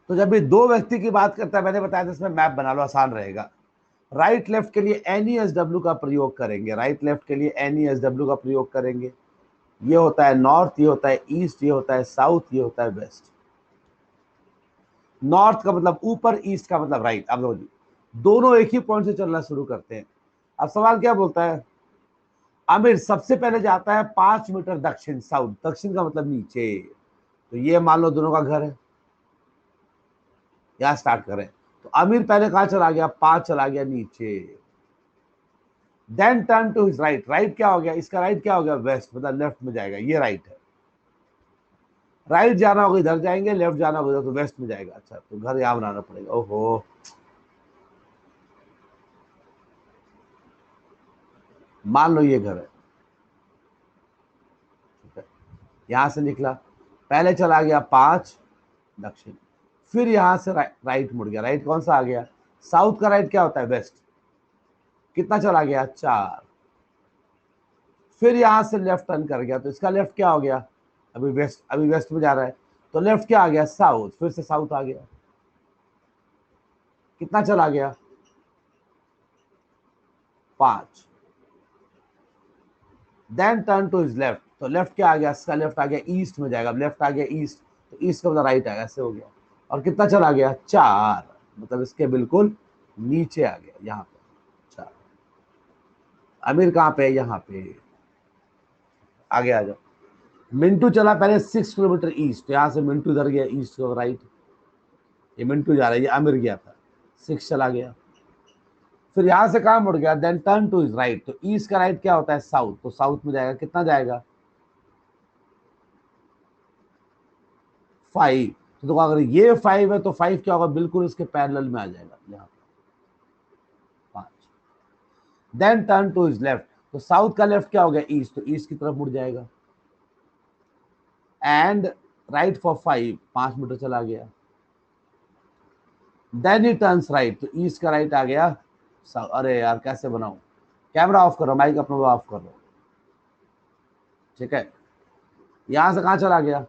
तो जब भी दो व्यक्ति की बात करता है, मैंने बताया था इसमें मैप बना लो, आसान रहेगा। राइट लेफ्ट के लिए NESW का प्रयोग करेंगे, राइट लेफ्ट के लिए NESW का प्रयोग करेंगे। ये होता है नॉर्थ, ये होता है ईस्ट, ये होता है साउथ, ये होता है वेस्ट। नॉर्थ का मतलब ऊपर, ईस्ट का मतलब राइट। अब जी दोनों एक ही पॉइंट से चलना शुरू करते हैं। अब सवाल क्या बोलता है? आमिर सबसे पहले जाता है 5 मीटर दक्षिण, साउथ, दक्षिण का मतलब नीचे। तो ये मान लो दोनों का घर है, यहां स्टार्ट करें। तो आमिर पहले कहां चला गया? 5 चला गया नीचे। Then turn to his right, right क्या हो गया? इसका राइट क्या हो गया? वेस्ट, मतलब लेफ्ट में जाएगा, ये राइट है। राइट जाना होगा इधर जाएंगे, लेफ्ट जाना होगा तो वेस्ट में जाएगा। अच्छा, तो घर यहां बनाना पड़ेगा। ओहो, मान लो ये घर है, ठीक है। यहां से निकला, पहले चला गया 5 दक्षिण, फिर यहां से राइट मुड़ गया। राइट कौन सा आ गया? साउथ का राइट क्या होता है? वेस्ट। कितना चला गया? 4। फिर यहां से लेफ्ट टर्न कर गया, तो इसका लेफ्ट क्या हो गया? अभी वेस्ट, अभी वेस्ट में जा रहा है, तो लेफ्ट क्या आ गया? साउथ। फिर से साउथ आ गया, कितना चला गया? 5। Then turn to his left, तो लेफ्ट क्या आ गया? इसका लेफ्ट आ गया ईस्ट में जाएगा। लेफ्ट आ गया ईस्ट, तो ईस्ट का मतलब राइट आएगा, ऐसे हो गया। और कितना चला गया? 4, मतलब इसके बिल्कुल नीचे आ गया, यहाँ पे 4। आमिर कहाँ पे है? यहाँ पे। आगे आ जाओ। मिंटू चला पहले 6 किलोमीटर ईस्ट, यहाँ से मिंटू इधर गया ईस्ट को राइट। ये मिंटू जा रहा है, ये आमिर गया था, 6 चला गया। फिर यहां से कहां मुड़ गया? Then turn to his right, तो ईस्ट का राइट क्या होता है? साउथ, तो साउथ में जाएगा। कितना जाएगा? 5। तो अगर ये 5 है तो 5 क्या होगा? बिल्कुल इसके पैरेलल में आ जाएगा, यहाँ 5। Then turn to his left, तो साउथ का लेफ्ट क्या हो गया? ईस्ट, तो ईस्ट की तरफ मुड़ जाएगा। एंड राइट फॉर 5, 5 मीटर चला गया। देन ही टर्न्स राइट, तो ईस्ट का राइट आ गया। अरे यार कैसे बनाऊं? कैमरा ऑफ करो, माइक अपना ऑफ कर लो, ठीक है। यहां से कहां चला गया?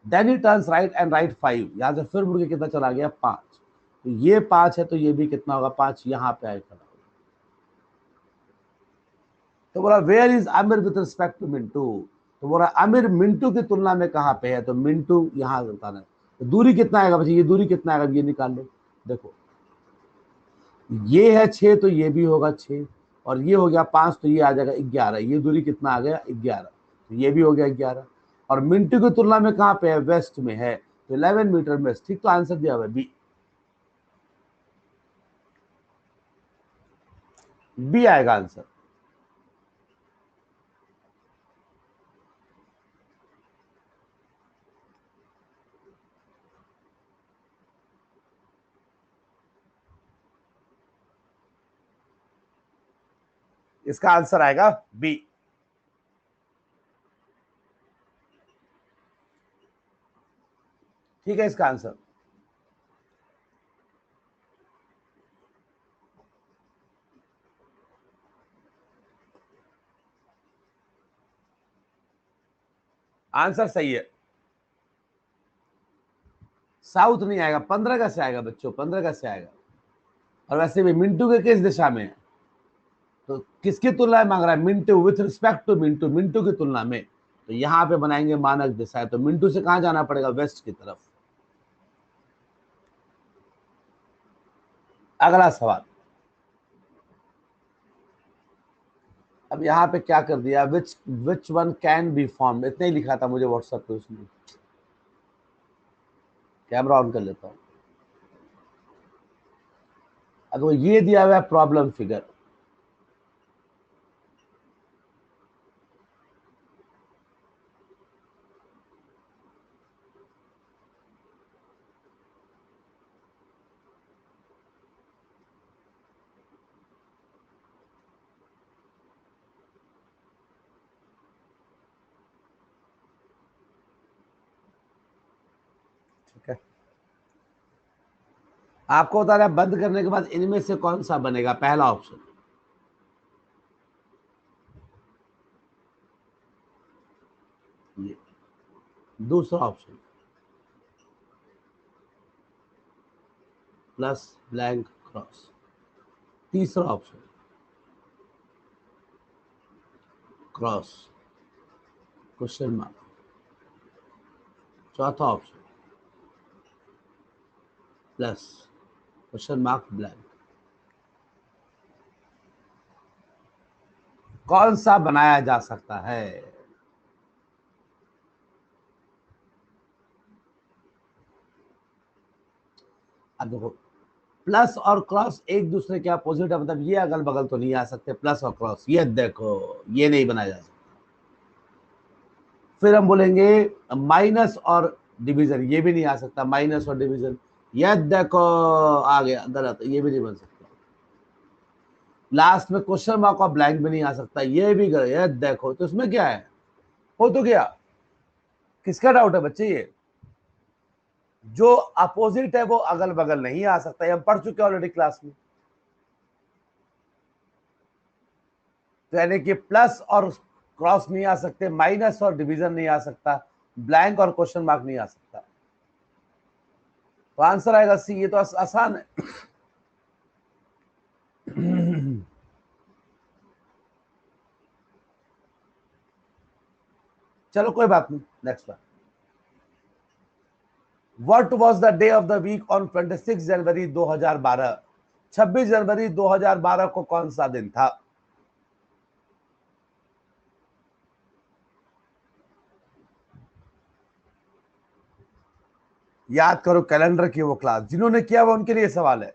Then he turns right and right 5, यहां से फिर मुड़ के कितना चला गया? 5। तो ये 5 है, तो ये भी कितना होगा? 5 यहां पे आएगा। तो बोला where is Aamir with respect to Mintu, तो बोल रहा आमिर मिंटू की तुलना में कहाँ पे है, तो मिंटू यहाँ बताना है। तो दूरी कितना आएगा बच्चे, ये दूरी कितना आएगा, ये निकाल लो। देखो ये है 6 तो ये भी होगा 6, और ये हो गया 5 तो ये आ जाएगा 11। ये दूरी कितना आ गया 11, तो ये भी हो गया 11। और मिंटू की तुलना में कहाँ पे है, वेस्ट में है, तो 11 मीटर वेस्ट। ठीक, तो आंसर दिया हुआ है बी, बी आएगा आंसर। इसका आंसर आएगा बी। ठीक है, इसका आंसर आंसर सही है। साउथ नहीं आएगा, 15 कैसे आएगा बच्चों, 15 कैसे आएगा। और वैसे भी मिंटू के किस दिशा में है, तो किसकी तुलना में मांग रहा है, Mintu with respect to Mintu, Mintu की तुलना में। तो यहां पे बनाएंगे मानक दिशा, तो मिंटू से कहां जाना पड़ेगा, वेस्ट की तरफ। अगला सवाल, अब यहाँ पे क्या कर दिया, which one can be form, इतना ही लिखा था मुझे व्हाट्सएप पे उसने। कैमरा ऑन कर लेता हूँ। अगर ये दिया हुआ है प्रॉब्लम फिगर, ठीक है, आपको बता रहा है बंद करने के बाद इनमें से कौन सा बनेगा, पहला ऑप्शन, ये दूसरा ऑप्शन प्लस ब्लैंक क्रॉस, तीसरा ऑप्शन क्रॉस क्वेश्चन मार्क, चौथा option plus question mark blank. कौन सा बनाया जा सकता है, अब देखो प्लस और क्रॉस एक दूसरे के अपोजिट है, मतलब ये अगल बगल तो नहीं आ सकते प्लस और क्रॉस, ये देखो ये नहीं बनाया जा सकता। फिर हम बोलेंगे माइनस और डिवीजन, ये भी नहीं आ सकता, माइनस और डिवीजन, ये देखो आ गया गलत, ये भी नहीं बन सकता। लास्ट में क्वेश्चन मार्क और ब्लैंक भी नहीं आ सकता, ये भी गलत, ये देखो, तो इसमें क्या है, हो तो गया। किसका डाउट है बच्चे, ये जो अपोजिट है वो अगल बगल नहीं आ सकता, ये हम पढ़ चुके हैं ऑलरेडी क्लास में। तो यानी कि प्लस और क्रॉस नहीं आ सकते, माइनस और डिवीजन नहीं आ सकता, ब्लैंक और क्वेश्चन मार्क नहीं आ सकता, तो आंसर आएगा सी। ये तो आसान है। चलो कोई बात नहीं, नेक्स्ट बार। What was the day of the week on 26 जनवरी 2012, 26 जनवरी 2012 को कौन सा दिन था। याद करो कैलेंडर की वो क्लास, जिन्होंने किया वो उनके लिए सवाल है।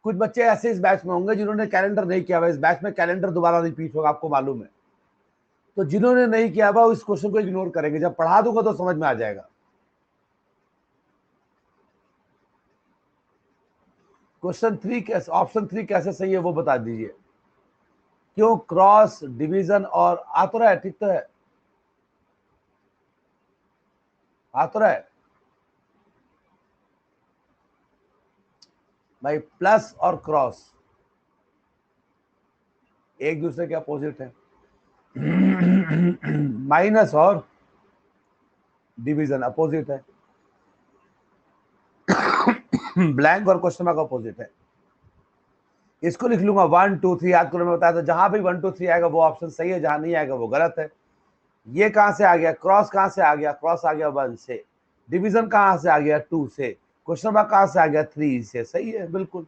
कुछ बच्चे ऐसे इस बैच में होंगे जिन्होंने कैलेंडर नहीं किया हुआ, इस बैच में कैलेंडर दोबारा रिपीट होगा, आपको मालूम है। तो जिन्होंने नहीं किया हुआ इस क्वेश्चन को इग्नोर करेंगे, जब पढ़ा दूंगा तो समझ में आ जाएगा। क्वेश्चन 3 कैसे, ऑप्शन 3 कैसे सही है वो बता दीजिए। क्यों क्रॉस डिवीजन और आ तो रहा है, ठीक तो है, आ तो रहा है भाई, प्लस और क्रॉस एक दूसरे के अपोजिट है, माइनस और डिवीजन अपोजिट है, ब्लैंक और क्वेश्चन मार्क अपोजिट है। इसको लिख लूंगा 1 2 3, याद करो मैं बताया था, जहां भी 1 2 3 आएगा वो ऑप्शन सही है, जहां नहीं आएगा वो गलत है। ये कहां से आ गया, क्रॉस कहां से आ गया, क्रॉस आ गया 1 से, डिवीजन कहां से आ गया 2 से, क्वेश्चन मार्क कहां से आ गया 3 से। सही है बिल्कुल।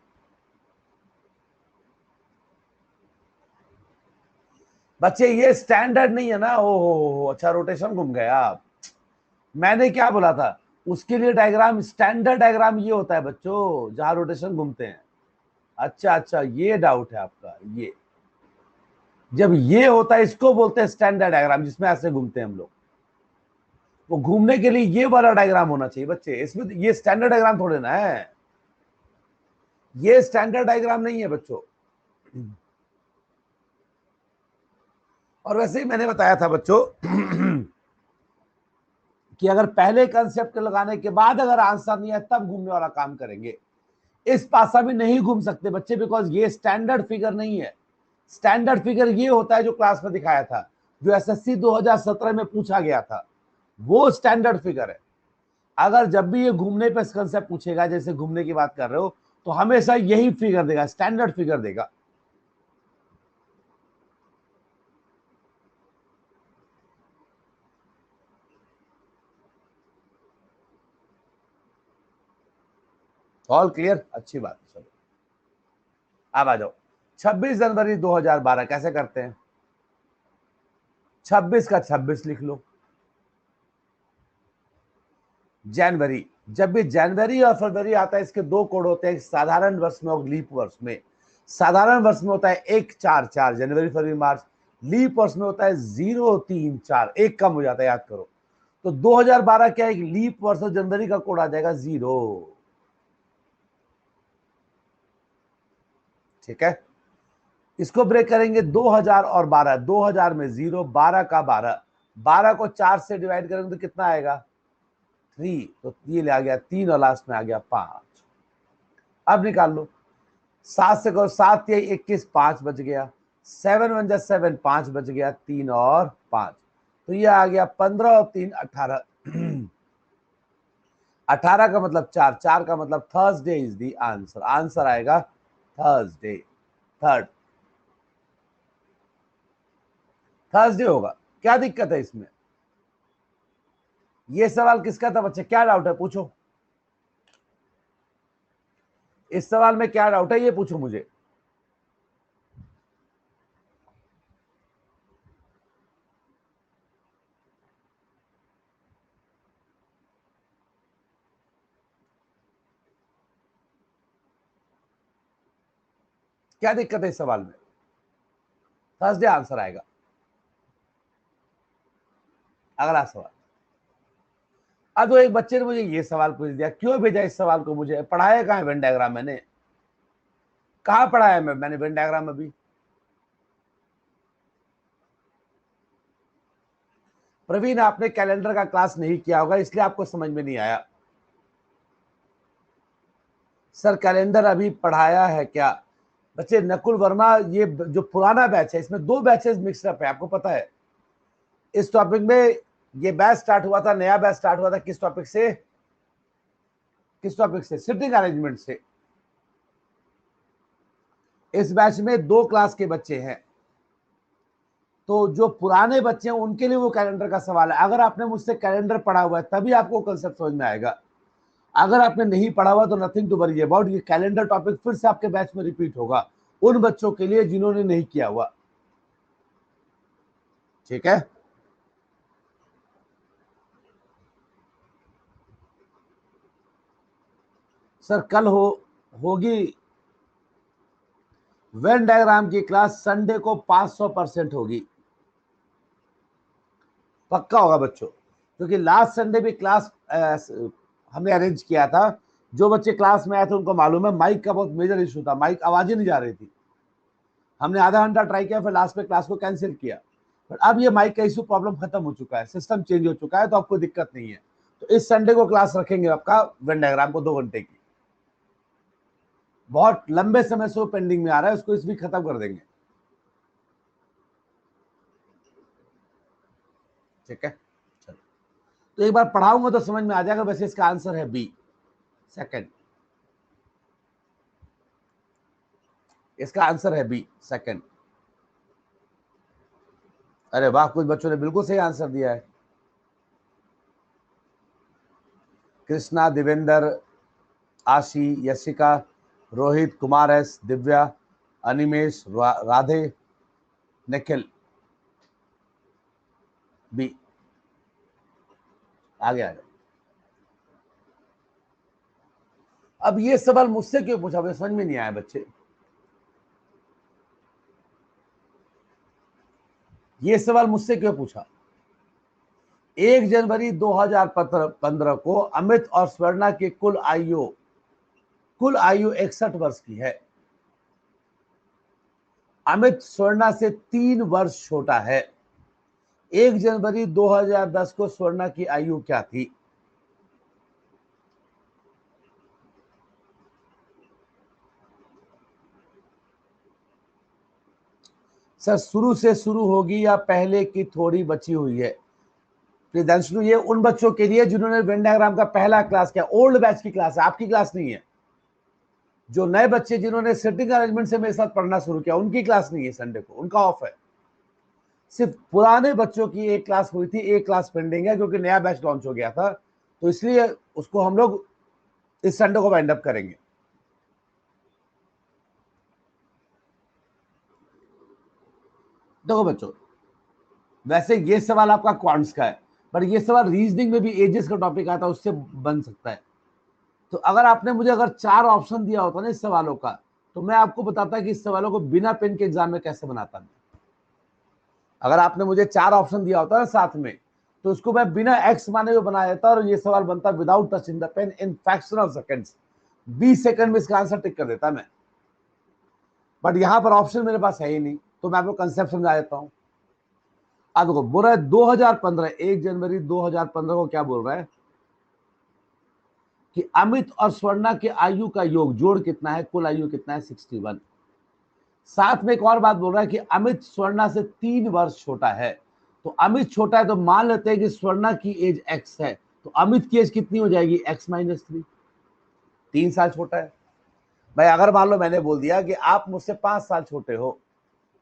बच्चे ये स्टैंडर्ड नहीं है ना। ओ अच्छा, रोटेशन घूम गया आप। मैंने क्या बोला था, उसके लिए डायग्राम, स्टैंडर्ड डायग्राम ये होता है बच्चों जहां रोटेशन घूमते हैं। अच्छा अच्छा, ये डाउट है आपका। ये जब ये होता है इसको बोलते हैं स्टैंडर्ड डायग्राम, जिसमें ऐसे घूमते हैं हम लोग। वो घूमने के लिए ये वाला डायग्राम होना चाहिए बच्चे, इसमें ये स्टैंडर्ड डायग्राम थोड़े ना है, ये स्टैंडर्ड डायग्राम नहीं है बच्चों। और वैसे ही मैंने बताया था बच्चों कि अगर पहले कंसेप्ट लगाने के बाद अगर आंसर नहीं है तब घूमने वाला काम करेंगे। इस पासा भी नहीं घूम सकते बच्चे, बिकॉज ये स्टैंडर्ड फिगर नहीं है। स्टैंडर्ड फिगर ये होता है जो क्लास में दिखाया था, जो एसएससी 2017 में पूछा गया था, वो स्टैंडर्ड फिगर है। अगर जब भी ये घूमने पे कंसेप्ट पूछेगा, जैसे घूमने की बात कर रहे हो, तो हमेशा यही फिगर देगा, स्टैंडर्ड फिगर देगा। ऑल क्लियर, अच्छी बात है। चलो अब आ जाओ, 26 जनवरी 2012 कैसे करते हैं। 26 का 26 लिख लो। जनवरी, जब भी जनवरी और फरवरी आता है, इसके दो कोड होते हैं, साधारण वर्ष में और लीप वर्ष में। साधारण वर्ष में होता है 1-4-4, जनवरी फरवरी मार्च। लीप वर्ष में होता है 0-3-4, एक कम हो जाता है, याद करो। तो 2012 क्या, एक लीप वर्ष, जनवरी का कोड आ जाएगा 0। ठीक है, इसको ब्रेक करेंगे 2000 और 12, 2000 में 0, 12 का 12, 12 को 4 से डिवाइड करेंगे तो कितना आएगा 3, तो ये ले आ गया 3 और लास्ट में आ गया 5। अब निकाल लो, 7 से करो, 7 या 21, 5 बच गया, 7 1 जा 7, 5 बच गया, 3 और 5, तो ये आ गया 15 और 3 18। 18 का मतलब 4, 4 का मतलब Thursday is the answer. Answer आएगा थर्सडे, थर्ड थर्सडे होगा। क्या दिक्कत है इसमें। ये सवाल किसका था बच्चे, क्या डाउट है पूछो। इस सवाल में क्या डाउट है ये पूछो मुझे। क्या दिक्कत है इस सवाल में, थर्सडे आंसर आएगा। अगला सवाल। अब तो एक बच्चे ने मुझे ये सवाल पूछ दिया, क्यों भेजा इस सवाल को मुझे, पढ़ाया कहाँ है वेन डायग्राम, मैंने कहाँ पढ़ाया, मैंने वेन डायग्राम अभी। प्रवीण, आपने कैलेंडर का क्लास नहीं किया होगा, इसलिए आपको समझ में नहीं आया। सर कैलेंडर अभी पढ़ाया है क्या बच्चे। नकुल वर्मा, ये जो पुराना बैच है, इसमें 2 बैचेस मिक्सअप है, आपको पता है। इस टॉपिक में ये बैच स्टार्ट हुआ था, नया बैच स्टार्ट हुआ था किस टॉपिक से, किस टॉपिक से, सिटिंग अरेंजमेंट से। इस बैच में 2 क्लास के बच्चे हैं, तो जो पुराने बच्चे हैं उनके लिए वो कैलेंडर का सवाल है। अगर आपने मुझसे कैलेंडर पढ़ा हुआ है तभी आपको कंसेप्ट समझ में आएगा, अगर आपने नहीं पढ़ा हुआ तो नथिंग टू वरी अबाउट। ये कैलेंडर टॉपिक फिर से आपके बैच में रिपीट होगा उन बच्चों के लिए जिन्होंने नहीं किया हुआ। ठीक है, सर कल होगी वेन डायग्राम की क्लास, संडे को 500% होगी, पक्का होगा बच्चों, क्योंकि लास्ट संडे भी क्लास हमने अरेंज किया था। जो बच्चे क्लास में आए थे उनको मालूम है, माइक का बहुत मेजर इशू था, माइक आवाज ही नहीं जा रही थी। हमने आधा घंटा ट्राई किया, फिर लास्ट में क्लास को कैंसिल किया। पर अब ये माइक का इशू प्रॉब्लम खत्म हो चुका है, सिस्टम चेंज हो चुका है, तो आपको दिक्कत नहीं है। तो इस संडे को क्लास रखेंगे आपका वेन डायग्राम को 2 घंटे की। बहुत लंबे समय से वो पेंडिंग में आ रहा है, उसको इस वीक खत्म कर देंगे। ठीक है, चलो, तो एक बार पढ़ाऊंगा तो समझ में आ जाएगा। वैसे इसका आंसर है बी, सेकंड। इसका आंसर है बी, सेकंड। अरे वाह, कुछ बच्चों ने बिल्कुल सही आंसर दिया है। कृष्णा, दिवेंद्र, आशी, यशिका, रोहित, कुमार एस, दिव्या, अनिमेश, राधे, निखिल बी। आगे आ जाओ। अब ये सवाल मुझसे क्यों पूछा, मुझे समझ में नहीं आया बच्चे। ये सवाल मुझसे क्यों पूछा? 1 जनवरी 2015 को अमित और स्वर्णा की कुल आयु 61 वर्ष की है। अमित स्वर्णा से 3 वर्ष छोटा है। 1 जनवरी 2010 को स्वर्णा की आयु क्या थी? सर शुरू से शुरू होगी या पहले की थोड़ी बची हुई है? प्रियदर्शनु, ये उन बच्चों के लिए जिन्होंने वेन डायग्राम का पहला क्लास किया, ओल्ड बैच की क्लास है, आपकी क्लास नहीं है। जो नए बच्चे जिन्होंने सिटिंग अरेंजमेंट से मेरे साथ पढ़ना शुरू किया, उनकी क्लास नहीं है, संडे को उनका ऑफ है। सिर्फ पुराने बच्चों की एक क्लास हुई थी, एक क्लास पेंडिंग है क्योंकि नया बैच लॉन्च हो गया था, तो इसलिए उसको हम लोग इस संडे को वाइंड अप करेंगे। देखो बच्चों, वैसे ये सवाल आपका क्वांट्स का है, पर ये सवाल रीजनिंग में भी एजेस का टॉपिक आता है, उससे बन सकता है। तो अगर आपने मुझे अगर 4 ऑप्शन दिया होता ना इस सवालों का, तो मैं आपको बताता कि इस सवालों को बिना पेन के एग्जाम में कैसे बनाता मैं। अगर आपने मुझे 4 ऑप्शन दिया होता ना साथ में, तो उसको मैं बिना एक्स माने हुए बना देता और ये सवाल बनता without touching the pain in fraction of seconds. 20 second में इसका आंसर टिक कर देता मैं। बट यहां पर ऑप्शन मेरे पास है ही नहीं, तो मैं आपको कंसेप्ट समझा देता हूं। अब देखो, बोल रहा है 2015, 1 जनवरी 2015 को क्या बोल रहा है कि अमित और स्वर्णा के आयु का योग जोड़ कितना है, कुल आयु कितना है, 61। साथ में एक और बात बोल रहा है कि अमित स्वर्णा से 3 वर्ष छोटा है। तो अमित छोटा है तो मान लेते हैं कि स्वर्णा की एज एक्स है, तो अमित की एज कितनी हो जाएगी, x-3। 3 साल छोटा है भाई। अगर मान लो मैंने बोल दिया कि आप मुझसे 5 साल छोटे हो,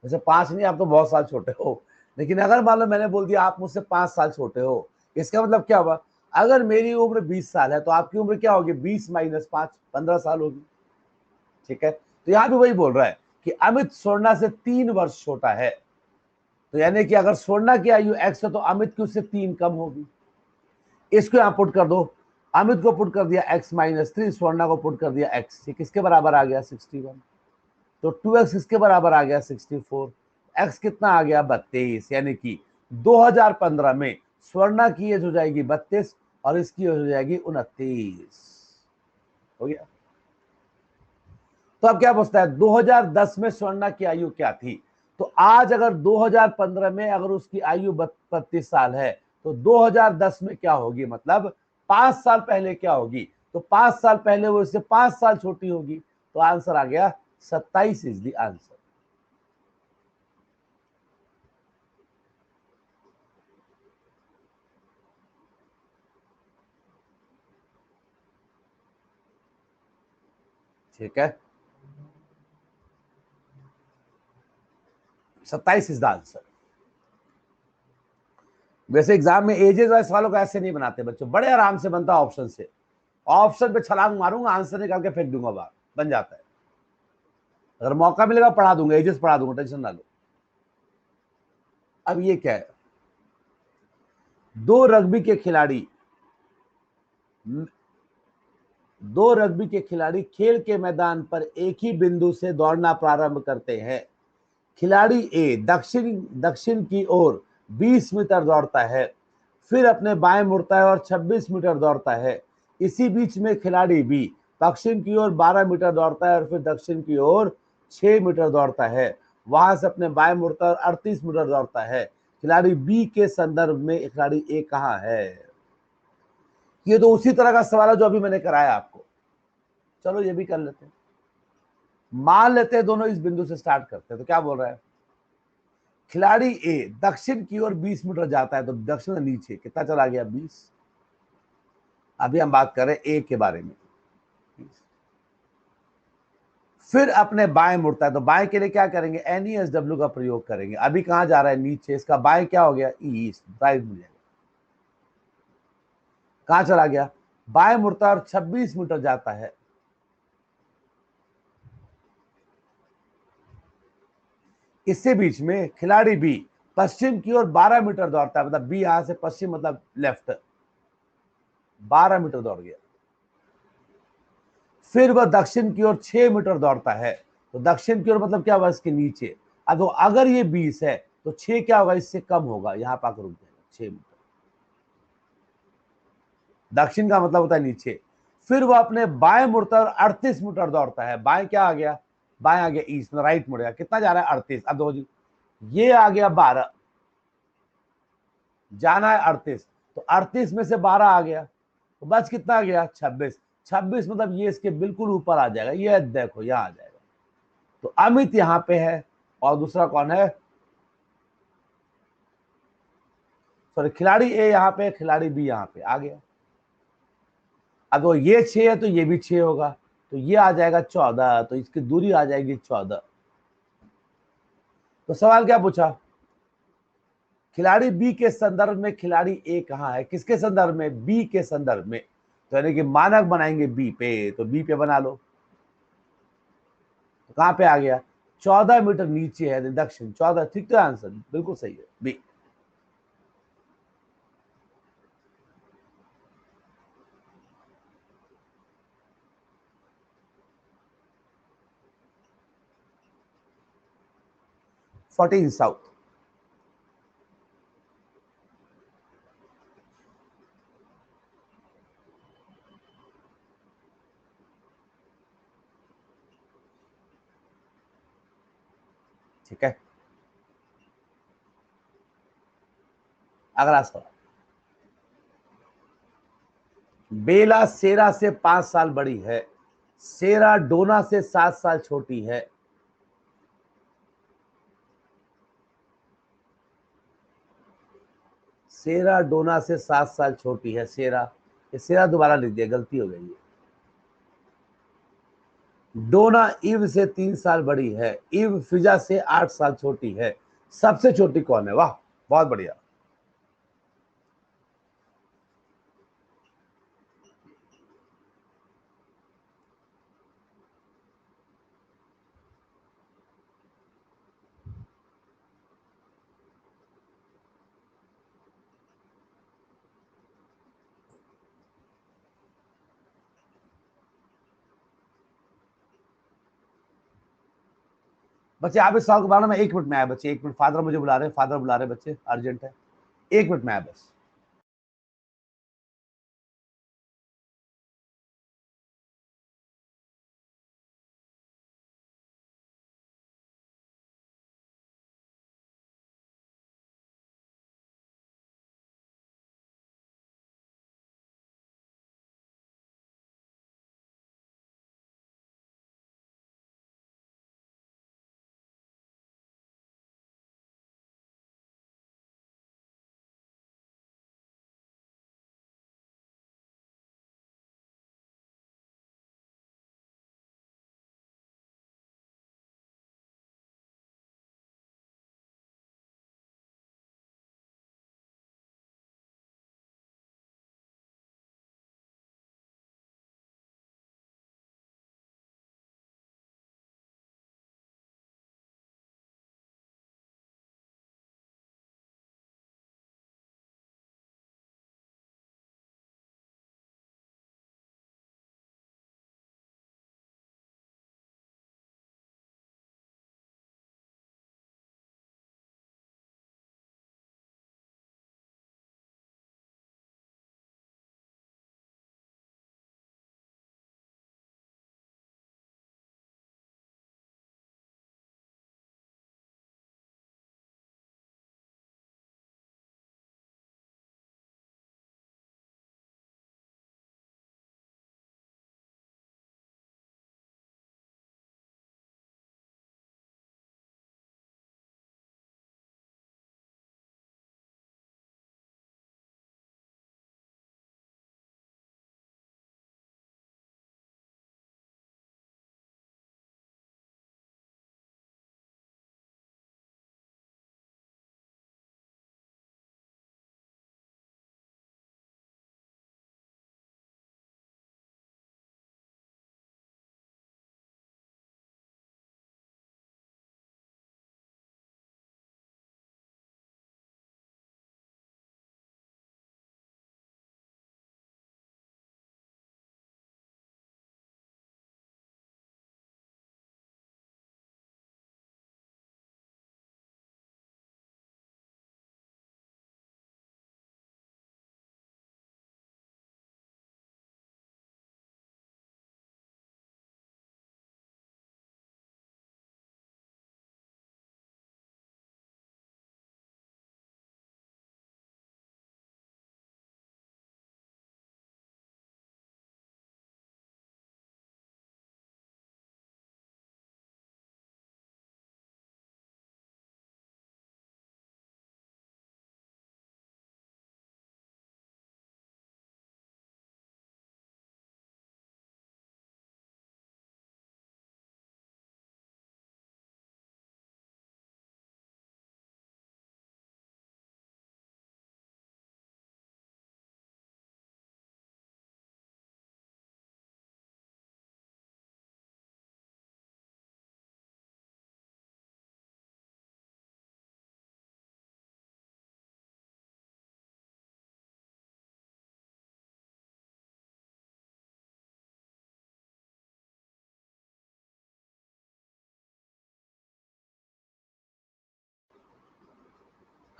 वैसे 5 नहीं, आप तो बहुत साल छोटे हो, लेकिन अगर मान लो मैंने बोल दिया आप मुझसे 5 साल छोटे हो, इसका मतलब क्या हुआ, अगर मेरी उम्र 20 साल है तो आपकी उम्र क्या होगी, 20 - 5, 15 साल होगी। ठीक है, तो यहां भी वही बोल रहा है कि अमित स्वर्णा से 3 वर्ष छोटा है, तो यानी कि अगर स्वर्णा की आयु एक्स है तो अमित की उससे 3 कम होगी। इसको यहां पुट कर दो, अमित को पुट कर दिया x-3, स्वर्णा को पुट कर दिया x, ये किसके बराबर आ गया, 61। तो 2x किसके बराबर आ गया, 64। x कितना आ गया, 32। यानी कि 2015 में स्वर्णा की एज हो जाएगी 32 और इसकी एज हो जाएगी 29। हो गया। तो अब क्या पूछता है, 2010 में स्वर्णा की आयु क्या थी? तो आज अगर 2015 में अगर उसकी आयु 32 साल है, तो 2010 में क्या होगी, मतलब 5 साल पहले क्या होगी? तो 5 साल पहले वो इससे 5 साल छोटी होगी। तो आंसर आ गया 27 इज द आंसर। ठीक है, 27 इज द आंसर। वैसे एग्जाम में एजेस वाले सवालों को ऐसे नहीं बनाते बच्चों, बड़े आराम से बनता है ऑप्शन से। ऑप्शन पे छलांग मारूंगा, आंसर निकाल के फेंक दूंगा बाहर, बन जाता है। अगर मौका मिलेगा पढ़ा दूंगा, एजेस पढ़ा दूंगा, टेंशन ना लो। अब ये क्या है, दो रग्बी के खिलाड़ी खेल के मैदान पर एक ही बिंदु से दौड़ना प्रारंभ करते हैं। खिलाड़ी ए दक्षिण दक्षिण की ओर 20 मीटर दौड़ता है, फिर अपने बाएं मुड़ता है और 26 मीटर दौड़ता है। इसी बीच में खिलाड़ी बी पश्चिम की ओर 12 मीटर दौड़ता है और फिर दक्षिण की ओर 6 मीटर दौड़ता है। वहां से अपने बाएं मुड़ता है और 38 मीटर दौड़ता है। खिलाड़ी बी के संदर्भ में खिलाड़ी ए कहां है? ये तो उसी तरह का सवाल है जो अभी मैंने कराया आपको। चलो ये भी कर लेते हैं। मान लेते हैं दोनों इस बिंदु से स्टार्ट करते हैं, तो क्या बोल रहा है, खिलाड़ी ए दक्षिण की ओर 20 मीटर जाता है, तो दक्षिण नीचे कितना चला गया, 20। अभी हम बात कर रहे हैं ए के बारे में। फिर अपने बाएं मुड़ता है, तो बाएं के लिए क्या करेंगे, NESW का प्रयोग करेंगे। अभी कहां जा रहा है, नीचे, इसका बाएं क्या हो गया, ईस्ट, राइट मिल जाएगा। कहां चला गया, बाएं मुड़ता है और 26 मीटर जाता है। इससे बीच में खिलाड़ी बी पश्चिम की ओर 12 मीटर दौड़ता है, मतलब बी यहां से पश्चिम मतलब लेफ्ट, 12 मीटर दौड़ गया। फिर वह दक्षिण की ओर 6 मीटर दौड़ता है, तो दक्षिण की ओर मतलब क्या होगा, इसके नीचे। अब तो अगर ये 20 है तो 6 क्या होगा, इससे कम होगा, यहां पर रुक जाएगा, 6 मीटर। दक्षिण का मतलब होता है नीचे। फिर वह अपने बाएं मुड़ता है और 38 मीटर दौड़ता है। बाएं क्या आ गया, बाएं आ गया ईस्ट, राइट मुड़ेगा, कितना जा रहा है, 38। अब देखो, ये आ गया 12, जाना है 38, तो 38 में से 12 आ गया, तो बस कितना आ गया, 26। 26 मतलब ये इसके बिल्कुल ऊपर आ जाएगा, ये देखो यहां आ जाएगा। तो अमित यहां पे है, और दूसरा कौन है, सॉरी, खिलाड़ी ए यहां पे, खिलाड़ी बी यहां पे आ गया। अब वो ये 6 है तो ये भी 6 होगा, तो ये आ जाएगा 14, तो इसकी दूरी आ जाएगी 14। तो सवाल क्या पूछा, खिलाड़ी बी के संदर्भ में खिलाड़ी ए कहां है, किसके संदर्भ में, बी के संदर्भ में। तो यानी कि मानक बनाएंगे बी पे, तो बी पे बना लो। तो कहां पे आ गया, 14 मीटर नीचे है, दक्षिण 14, ठीक तो आंसर बिल्कुल सही है बी। Fourteen south. ठीक है, अगला सवाल, बेला सेरा से 5 साल बड़ी है, सेरा डोना से 7 साल छोटी है। सेरा डोना से 7 साल छोटी है, सेरा, ये सेरा दोबारा लिख दिया, गलती हो गई है। डोना इव से 3 साल बड़ी है, इव फिजा से 8 साल छोटी है। सबसे छोटी कौन है, वाह, बहुत बढ़िया। बच्चे आप इस सवाल को बनाना, मैं 1 मिनट में आया बच्चे, 1 मिनट, फादर मुझे बुला रहे हैं, फादर बुला रहे हैं बच्चे, अर्जेंट है, 1 मिनट में आया बस।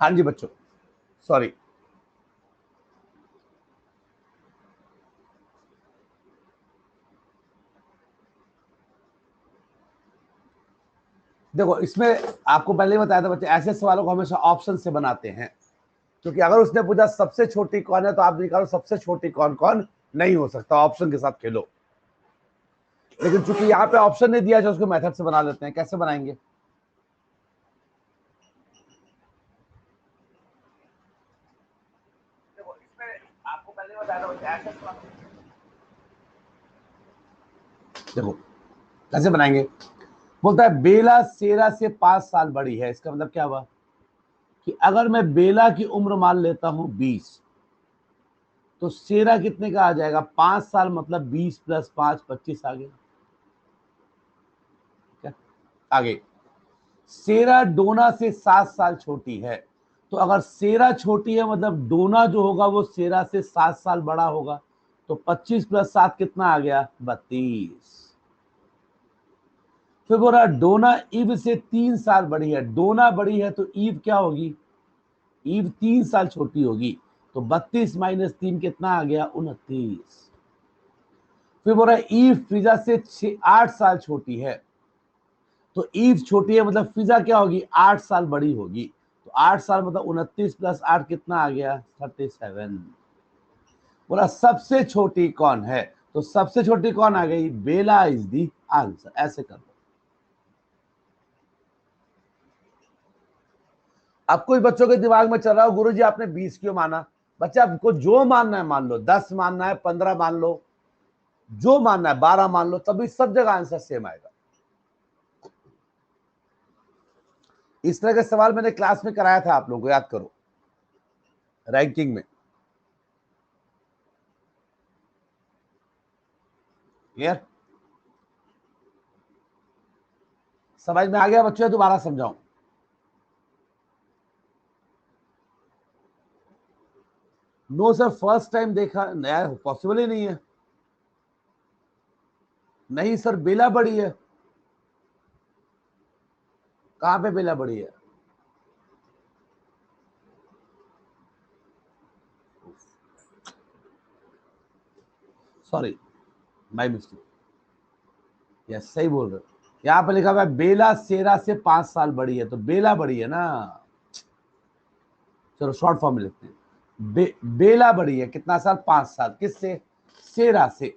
हाँ जी बच्चों, सॉरी। देखो इसमें आपको पहले ही बताया था बच्चे, ऐसे सवालों को हमेशा ऑप्शन से बनाते हैं, क्योंकि अगर उसने पूछा सबसे छोटी कौन है तो आप निकालो सबसे छोटी कौन कौन नहीं हो सकता, ऑप्शन के साथ खेलो। लेकिन चूंकि यहाँ पे ऑप्शन नहीं दिया, जो उसको मेथड से बना लेते हैं। कैसे बनाएंगे? देखो इसमें आपको पहले बताया था बच्चे, ऐसे सवाल, देखो कैसे बनाएंगे। बोलता है बेला सेरा से 5 साल बड़ी है। इसका मतलब क्या हुआ कि अगर मैं बेला की उम्र मान लेता हूं 20, तो सेरा कितने का आ जाएगा? 5 साल, मतलब 20 + 5 25 आ गया। क्या आगे? सेरा डोना से 7 साल छोटी है। तो अगर सेरा छोटी है मतलब डोना जो होगा वो सेरा से 7 साल बड़ा होगा। तो 25 + 7 कितना आ गया? 32। फिर बोल रहा डोना ईव से 3 साल बड़ी है। डोना बड़ी है तो ईव क्या होगी? ईव 3 साल छोटी होगी। तो 32 - 3 कितना आ गया? 29। फिर बोल रहा ईव फिजा से 8 साल छोटी है। तो ईव छोटी है मतलब फिजा क्या होगी? 8 साल बड़ी होगी। तो 8 साल मतलब 29 + 8 कितना आ गया? 37। बोला सबसे छोटी कौन है? तो सबसे छोटी कौन आ गई? बेला इज दी आंसर। ऐसे कर दो। अब कुछ बच्चों के दिमाग में चल रहा हो गुरुजी आपने 20 क्यों माना? बच्चा आपको जो मानना है मान लो, 10 मानना है, 15 मान लो, जो मानना है 12 मान लो, तभी सब जगह आंसर सेम आएगा। इस तरह के सवाल मैंने क्लास में कराया था, आप लोगों को याद करो, रैंकिंग में। क्लियर? समझ में आ गया बच्चों? दोबारा समझाऊं? नो सर, फर्स्ट टाइम देखा नया, पॉसिबल ही नहीं है। नहीं सर, बेला बड़ी है। कहां पे बेला बड़ी है? Sorry, my mistake. यस, सही बोल रहे हो। यहां पे लिखा हुआ है बेला सेरा से 5 साल बड़ी है, तो बेला बड़ी है ना। चलो शॉर्ट फॉर्म में लिखते हैं। बेला बड़ी है कितना साल? 5 साल। किससे? सेरा से।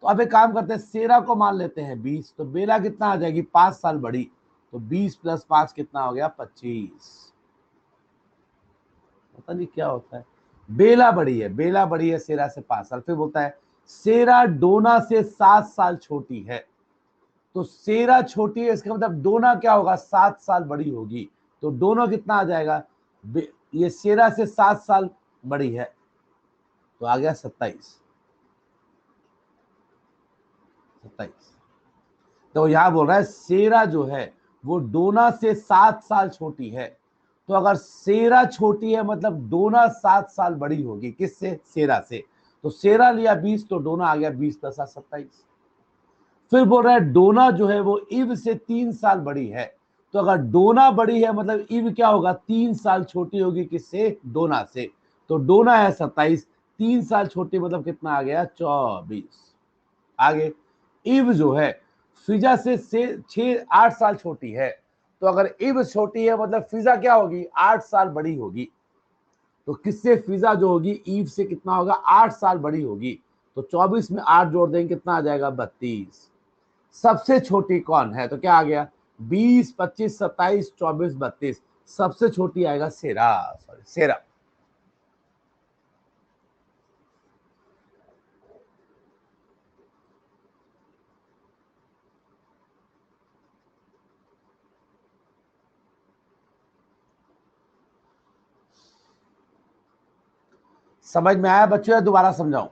तो अब एक काम करते हैं, सेरा को मान लेते हैं 20, तो बेला कितना आ जाएगी? 5 साल बड़ी। तो 20 + 5 कितना हो गया? 25। पता नहीं क्या होता है। बेला बड़ी है, बेला बड़ी है सेरा से 5 साल। फिर बोलता है सेरा डोना से 7 साल छोटी है। तो सेरा छोटी है, इसका मतलब डोना क्या होगा? 7 साल बड़ी होगी। तो दोनों कितना आ जाएगा? ये सेरा से 7 साल बड़ी है, तो आ गया 27। 27। तो यहां बोल रहा है सेरा जो है वो डोना से 7 साल छोटी है। तो अगर सेरा छोटी है मतलब डोना 7 साल बड़ी होगी। किससे? सेरा से। तो सेरा लिया 20, तो डोना आ गया 20 + 7 27। फिर बोल रहा है डोना जो है वो इव से 3 साल बड़ी है। तो अगर डोना बड़ी है मतलब इव क्या होगा? 3 साल छोटी होगी। किससे? डोना से। तो डोना है 27, 3 साल छोटी मतलब कितना आ गया? 24। आगे इव जो है फिजा से 8 साल छोटी है। तो अगर इव छोटी है मतलब फिजा क्या होगी? 8 साल बड़ी होगी। तो किससे? फिजा जो होगी ईव से कितना होगा? 8 साल बड़ी होगी। तो 24 में 8 जोड़ देंगे कितना आ जाएगा? 32। सबसे छोटी कौन है? तो क्या आ गया? 20 25 27 24 32। सबसे छोटी आएगा सेरा। सॉरी, सेरा। समझ में आया बच्चों या दोबारा समझाऊं?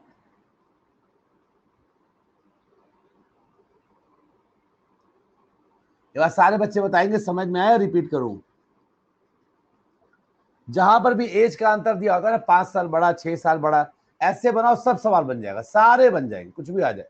ये बात सारे बच्चे बताएंगे समझ में आया, रिपीट करूं? जहां पर भी एज का अंतर दिया होता है ना, 5 साल बड़ा, 6 साल बड़ा, ऐसे बनाओ, सब सवाल बन जाएगा, सारे बन जाएंगे, कुछ भी आ जाए।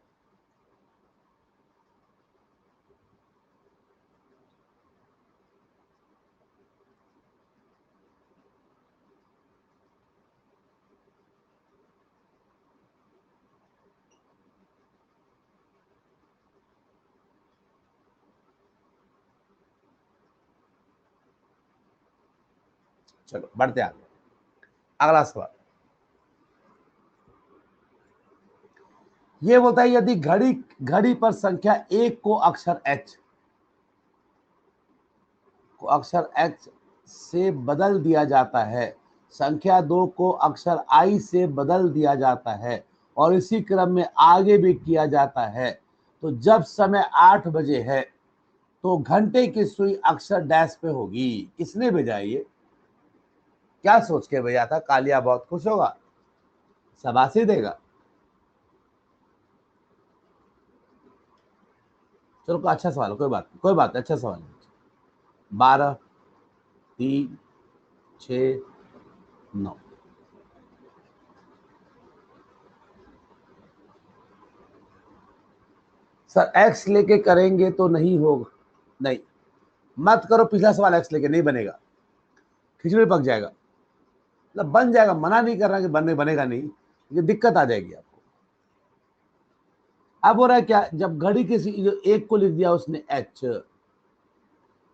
चलो बढ़ते आगे, अगला सवाल ये बोलता है यदि घड़ी घड़ी पर संख्या 1 को अक्षर H से बदल दिया जाता है, संख्या 2 को अक्षर I से बदल दिया जाता है और इसी क्रम में आगे भी किया जाता है, तो जब समय 8 बजे है तो घंटे की सुई अक्षर डैश पे होगी। किसने भेजा ये? क्या सोच के भेजा था? कालिया बहुत खुश होगा, शाबाशी देगा। चलो अच्छा सवाल, कोई बात नहीं, अच्छा सवाल है। 12, 3, 6, 9। सर एक्स लेके करेंगे तो नहीं होगा, नहीं मत करो, पिछला सवाल एक्स लेके नहीं बनेगा, खिचड़ी पक जाएगा। मतलब बन जाएगा, मना नहीं कर रहा कि बनेगा नहीं, ये दिक्कत आ जाएगी आपको। अब हो रहा है क्या, जब घड़ी के जो 1 को लिख दिया उसने H,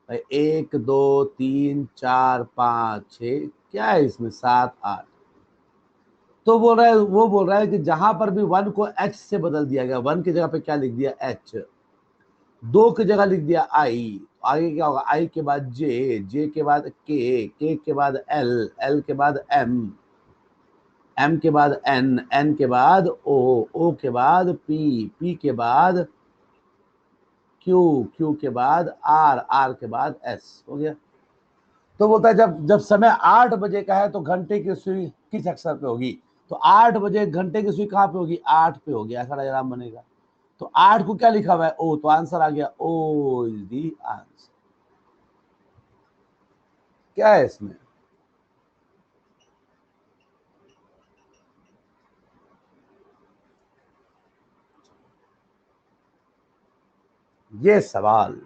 1, 2, 3, 4, 5, 6, क्या है इसमें 7, 8, तो वो बोल रहा है कि जहां पर भी 1 को H से बदल दिया गया, 1 की जगह पे क्या लिख दिया H, 2 की जगह लिख दिया I, आगे क्या होगा, I के बाद J के बाद K के बाद L के बाद M के बाद N के बाद O के बाद P के बाद Q के बाद R के बाद S, हो गया। तो बोलता है जब समय 8 बजे का है तो घंटे की सुई किस अक्षर पे होगी? तो 8 बजे घंटे की सुई कहां पे होगी? 8 पे होगी, ऐसा डायग्राम बनेगा। तो 8 को क्या लिखा हुआ है? O, तो आंसर आ गया, O इज दी आंसर। क्या है इसमें? ये सवाल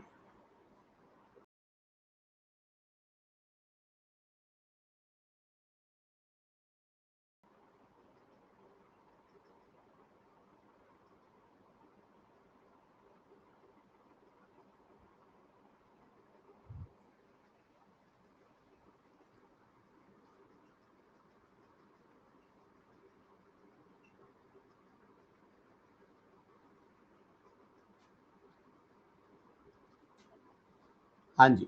हाँ जी,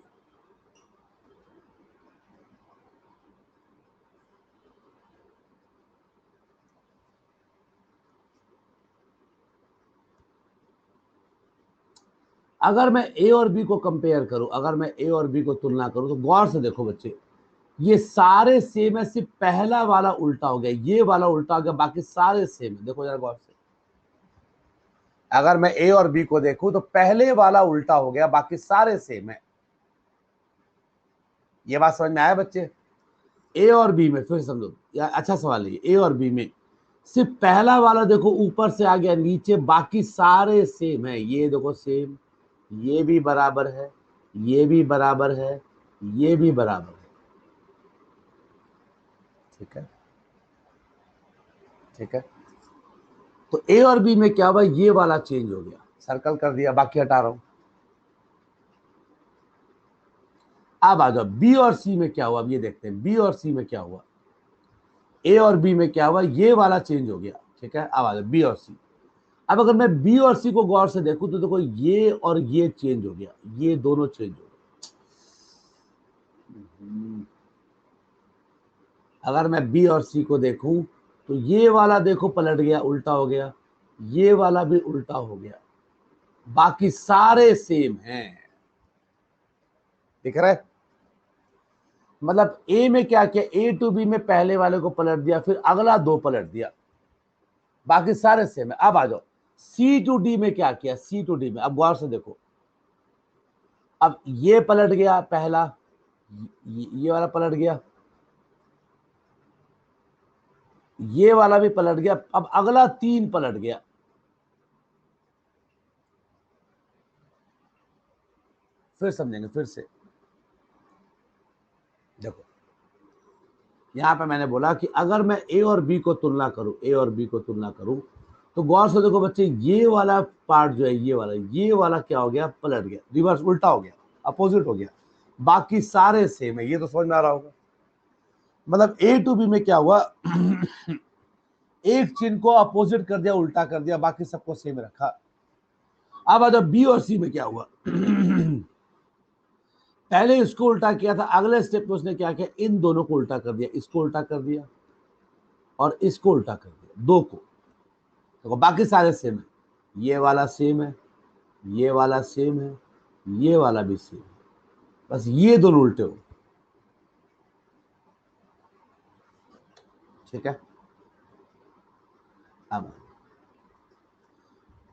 अगर मैं ए और बी को कंपेयर करूं, अगर मैं ए और बी को तुलना करूं, तो गौर से देखो बच्चे, ये सारे सेम है, सिर्फ पहला वाला उल्टा हो गया, ये वाला उल्टा हो गया, बाकी सारे सेम है। देखो जरा गौर से, अगर मैं ए और बी को देखूं तो पहले वाला उल्टा हो गया, बाकी सारे सेम है। ये बात समझ में आया बच्चे? ए और बी में फिर समझो, या अच्छा सवाल है, ए और बी में सिर्फ पहला वाला देखो ऊपर से आ गया नीचे, बाकी सारे सेम है। ये देखो सेम, ये भी बराबर है, ये भी बराबर है, ये भी बराबर है। ठीक है, ठीक है। तो ए और बी में क्या हुआ, ये वाला चेंज हो गया, सर्कल कर दिया, बाकी हटा रहा हूं। अब आ जाओ बी और सी में क्या हुआ, अब ये देखते हैं बी और सी में क्या हुआ। ए और बी में क्या हुआ, ये वाला चेंज हो गया। ठीक है, अब आ जाओ बी और सी। अब अगर मैं बी और सी को गौर से देखूं तो देखो ये और ये चेंज हो गया, ये दोनों चेंज हो गए। अगर मैं बी और सी को देखूं तो ये वाला देखो पलट गया, उल्टा हो गया, ये वाला भी उल्टा हो गया, बाकी सारे सेम हैं। दिख रहा है? मतलब ए में क्या किया, ए टू बी में पहले वाले को पलट दिया, फिर अगला 2 पलट दिया, बाकी सारे सेम है। अब आ जाओ सी टू डी में क्या किया, सी टू डी में अब गौर से देखो, अब ये पलट गया पहला, ये वाला पलट गया, ये वाला भी पलट गया, अब अगला 3 पलट गया। फिर समझेंगे, फिर से देखो, यहां पे मैंने बोला कि अगर मैं ए और बी को तुलना करूं, ए और बी को तुलना करूं, तो गौर से देखो बच्चे, ये वाला पार्ट जो है, ये वाला क्या हो गया, पलट गया, रिवर्स उल्टा हो गया, अपोजिट हो गया, बाकी सारे सेम है। ये तो समझ में आ रहा होगा। मतलब ए टू बी में क्या हुआ, एक चिन्ह को अपोजिट कर दिया, उल्टा कर दिया, बाकी सबको सेम रखा। अब आ बी और सी में क्या हुआ, पहले इसको उल्टा किया था, अगले स्टेप में उसने क्या किया, इन दोनों को उल्टा कर दिया, इसको उल्टा कर दिया और इसको उल्टा कर दिया, दो को। तो बाकी सारे सेम है, ये वाला सेम है, ये वाला सेम है, ये वाला भी सेम है, बस ये दोनों उल्टे हो। ठीक है। अब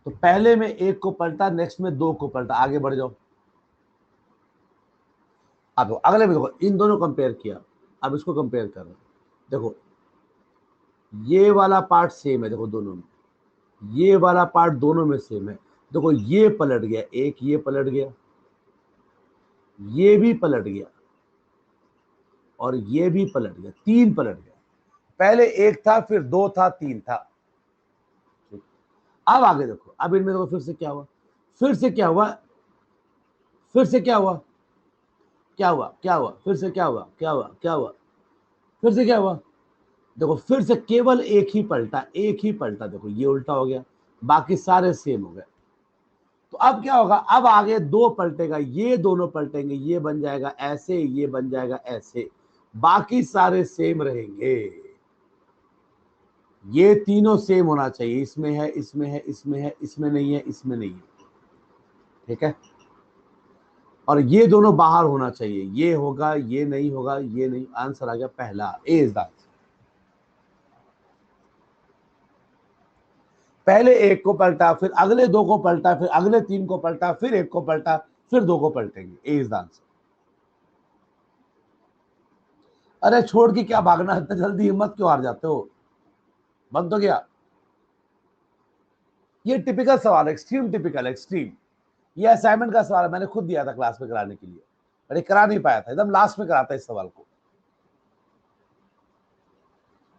तो पहले में एक को पलटा, नेक्स्ट में दो को पलटा, आगे बढ़ जाओ। अब अगले में देखो, इन दोनों कंपेयर किया, अब इसको कंपेयर कर रहे हैं। देखो ये वाला पार्ट सेम है, देखो दोनों में, ये वाला पार्ट दोनों में सेम है। देखो ये पलट गया, एक ये पलट गया, ये भी पलट गया और ये भी पलट गया, तीन पलट गया। पहले एक था, फिर दो था, तीन था। अब आगे देखो, अब इनमें देखो फिर से क्या हुआ, फिर से क्या हुआ, फिर से क्या हुआ, क्या हुआ, क्या हुआ, फिर से क्या हुआ, क्या हुआ, क्या हुआ, फिर से क्या हुआ। देखो फिर से केवल एक ही पलटा, एक ही पलटा, देखो ये उल्टा हो गया, बाकी सारे सेम हो गए। तो अब क्या होगा, अब आगे दो पलटेगा, ये दोनों पलटेंगे, ये बन जाएगा ऐसे, ये बन जाएगा ऐसे, बाकी सारे सेम रहेंगे। ये तीनों सेम होना चाहिए, इसमें है, इसमें है, इसमें है, इसमें नहीं है, इसमें नहीं है। ठीक है। और ये दोनों बाहर होना चाहिए, ये होगा, ये नहीं होगा, ये नहीं। आंसर आ गया पहला, ए इज द आंसर। पहले एक को पलटा, फिर अगले दो को पलटा, फिर अगले तीन को पलटा, फिर एक को पलटा, फिर दो को पलटेंगे, ए इज द आंसर। अरे छोड़ के क्या भागना, इतना जल्दी हिम्मत क्यों हार जाते हो, बंद हो गया। ये टिपिकल सवाल है, एक्सट्रीम टिपिकल, एक्सट्रीम। ये असाइनमेंट का सवाल है, मैंने खुद दिया था क्लास में कराने के लिए, अरे करा नहीं पाया था, एकदम लास्ट में कराता इस सवाल को।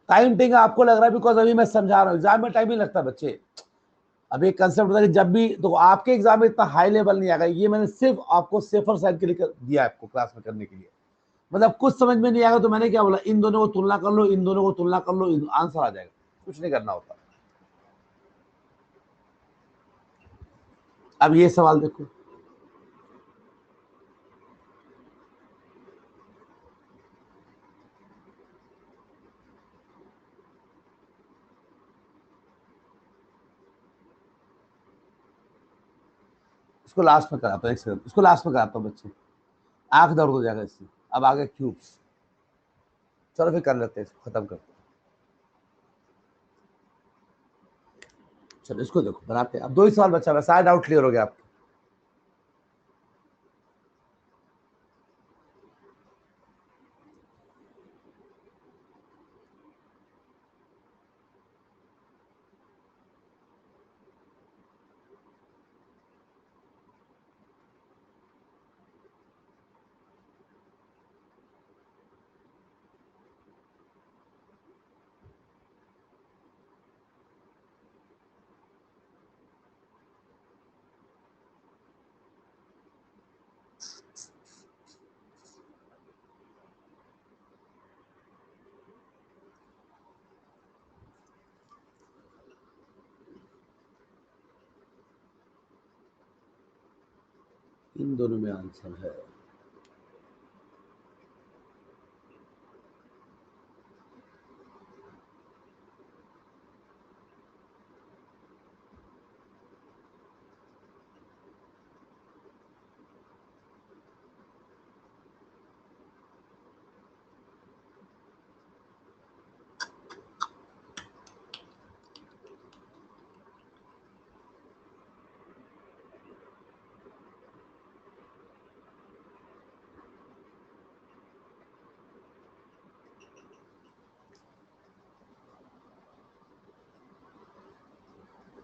टाइम टेकिंग आपको लग रहा है, बिकॉज अभी मैं समझा रहा हूँ, एग्जाम में टाइम ही लगता है बच्चे। अब एक कंसेप्ट होता है कि जब भी तो आपके एग्जाम में इतना हाई लेवल नहीं आएगा, ये मैंने सिर्फ आपको सेफर साइड के लिए दिया है, आपको क्लास में करने के लिए। मतलब कुछ समझ में नहीं आएगा तो मैंने क्या बोला, इन दोनों को तुलना कर लो, इन दोनों को तुलना कर लो, आंसर आ जाएगा, कुछ नहीं करना होता। अब ये सवाल देखो, इसको लास्ट में कराता हूँ, एक सेकंड, इसको लास्ट में कराता हूँ बच्चे, आंख दर्द हो जाएगा इससे। अब आगे क्यूब्स, चलो फिर कर लेते हैं, इसको खत्म करते हैं। चलो इसको देखो, बनाते हैं। अब दो ही सवाल बचा है, सारा डाउट क्लियर हो गया आपका। इन दोनों में आंसर है।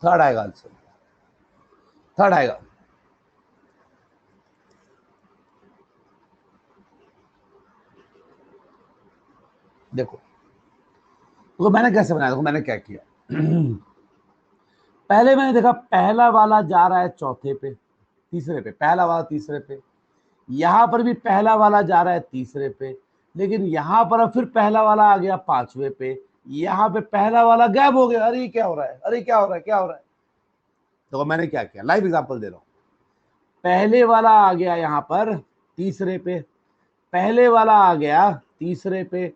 थर्ड आएगा आंसर, थर्ड आएगा। देखो तो मैंने कैसे बनाया, देखो मैंने क्या किया, पहले मैंने देखा पहला वाला जा रहा है चौथे पे, तीसरे पे, पहला वाला तीसरे पे, यहां पर भी पहला वाला जा रहा है तीसरे पे, लेकिन यहां पर अब फिर पहला वाला आ गया 5वें पे, यहां पे पहला वाला गैप हो गया। अरे क्या हो रहा है, अरे क्या हो रहा है, क्या हो रहा है? तो मैंने क्या किया, लाइव एग्जांपल दे रहा हूं। पहले वाला आ गया यहां पर तीसरे पे, पहले वाला आ गया तीसरे पे,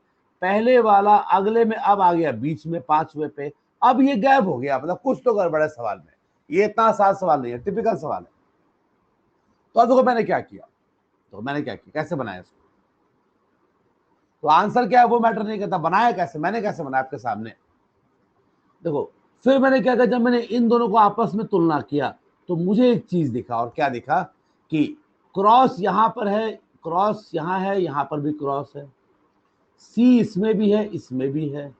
पहले वाला अगले में अब आ गया बीच में 5वें पे। अब ये गैप हो गया, मतलब कुछ तो गड़बड़ है सवाल में। ये इतना आसान सवाल नहीं है, टिपिकल सवाल है। तो अब देखो मैंने क्या किया, तो मैंने क्या किया, कैसे बनाया इसको। तो आंसर क्या है वो मैटर नहीं करता, बनाया कैसे, मैंने कैसे बनाया आपके सामने देखो। फिर मैंने क्या किया, जब मैंने इन दोनों को आपस में तुलना किया तो मुझे एक चीज दिखा, और क्या दिखा कि क्रॉस यहां पर है, क्रॉस यहां है, यहां पर भी क्रॉस है, सी इसमें भी है, इसमें भी है,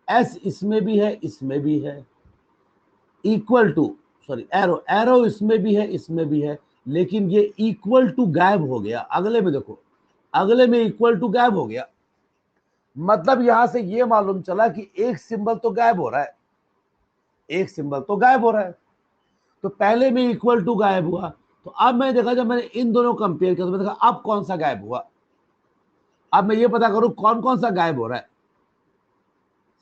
एस इसमें भी है, इसमें भी है, equal to, sorry arrow, arrow इसमें भी है, इसमें भी है, लेकिन ये इक्वल टू गायब हो गया अगले में। देखो अगले में इक्वल टू गायब हो गया, मतलब यहां से ये मालूम चला कि एक सिंबल तो गायब हो रहा है, एक सिंबल तो गायब हो रहा है। तो पहले में इक्वल टू गायब हुआ, तो अब मैंने देखा, जब मैंने इन दोनों कंपेयर किया तो मैंने देखा अब कौन सा गायब हुआ। अब मैं ये पता करूं कौन कौन सा गायब हो रहा है।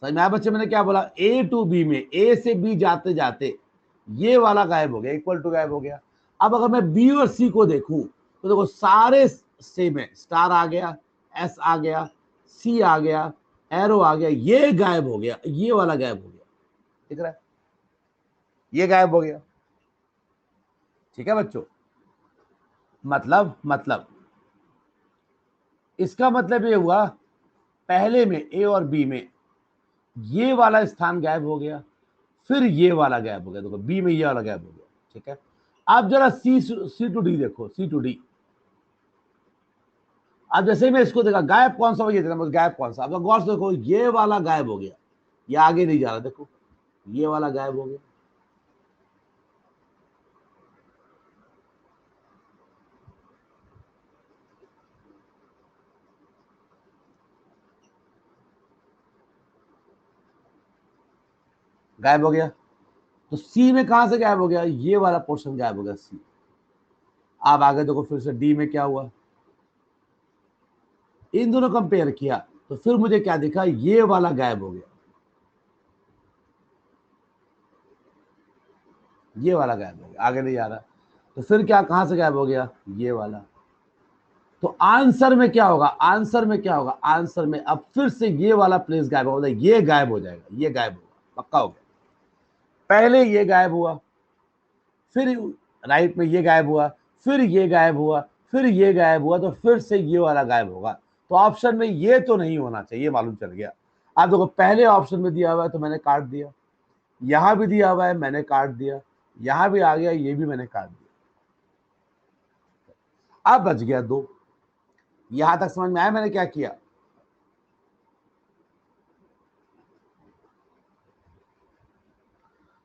समझ में आया बच्चे, मैंने क्या बोला, ए टू बी में, ए से बी जाते जाते ये वाला गायब हो गया, इक्वल टू गायब हो गया। अब अगर मैं बी और सी को देखूं तो देखो सारे सेम है, स्टार आ गया, एस आ गया, सी आ गया, एरो आ गया, ये गायब हो गया, ये वाला गायब हो गया, दिख रहा है, ये गायब हो गया। ठीक है बच्चों, मतलब इसका मतलब ये हुआ, पहले में ए और बी में ये वाला स्थान गायब हो गया, फिर ये वाला गायब हो गया, देखो बी में ये वाला गायब हो गया। ठीक है, अब जरा सी टू डी देखो, सी टू डी। अब जैसे ही मैं इसको देखा, गायब कौन सा, ये देखा गायब कौन सा। अब गौर से देखो, ये वाला गायब हो गया, ये आगे नहीं जा रहा, देखो ये वाला गायब हो गया। गायब हो गया। तो सी में कहां से गायब हो गया, ये वाला पोर्शन गायब हो गया, सी। अब आगे देखो फिर से डी में क्या हुआ, इन दोनों कंपेयर किया तो फिर मुझे क्या दिखा, ये वाला गायब हो गया, ये वाला गायब हो गया, आगे नहीं जा रहा। तो फिर क्या, कहां से गायब हो गया, ये वाला। तो आंसर में क्या होगा, आंसर में क्या होगा, आंसर में अब फिर से ये वाला प्लेस गायब होगा, ये गायब हो जाएगा, ये गायब होगा, पक्का हो गया। पहले ये गायब हुआ, फिर राइट में ये गायब हुआ, फिर ये गायब हुआ, फिर ये गायब हुआ, तो फिर से ये वाला गायब होगा। तो ऑप्शन में ये तो नहीं होना चाहिए, मालूम चल गया। आप देखो पहले ऑप्शन में दिया हुआ है तो मैंने काट दिया, यहां भी दिया हुआ है मैंने काट दिया, यहां भी आ गया, ये भी मैंने काट दिया। अब बच गया दो। यहां तक समझ में आया मैंने क्या किया।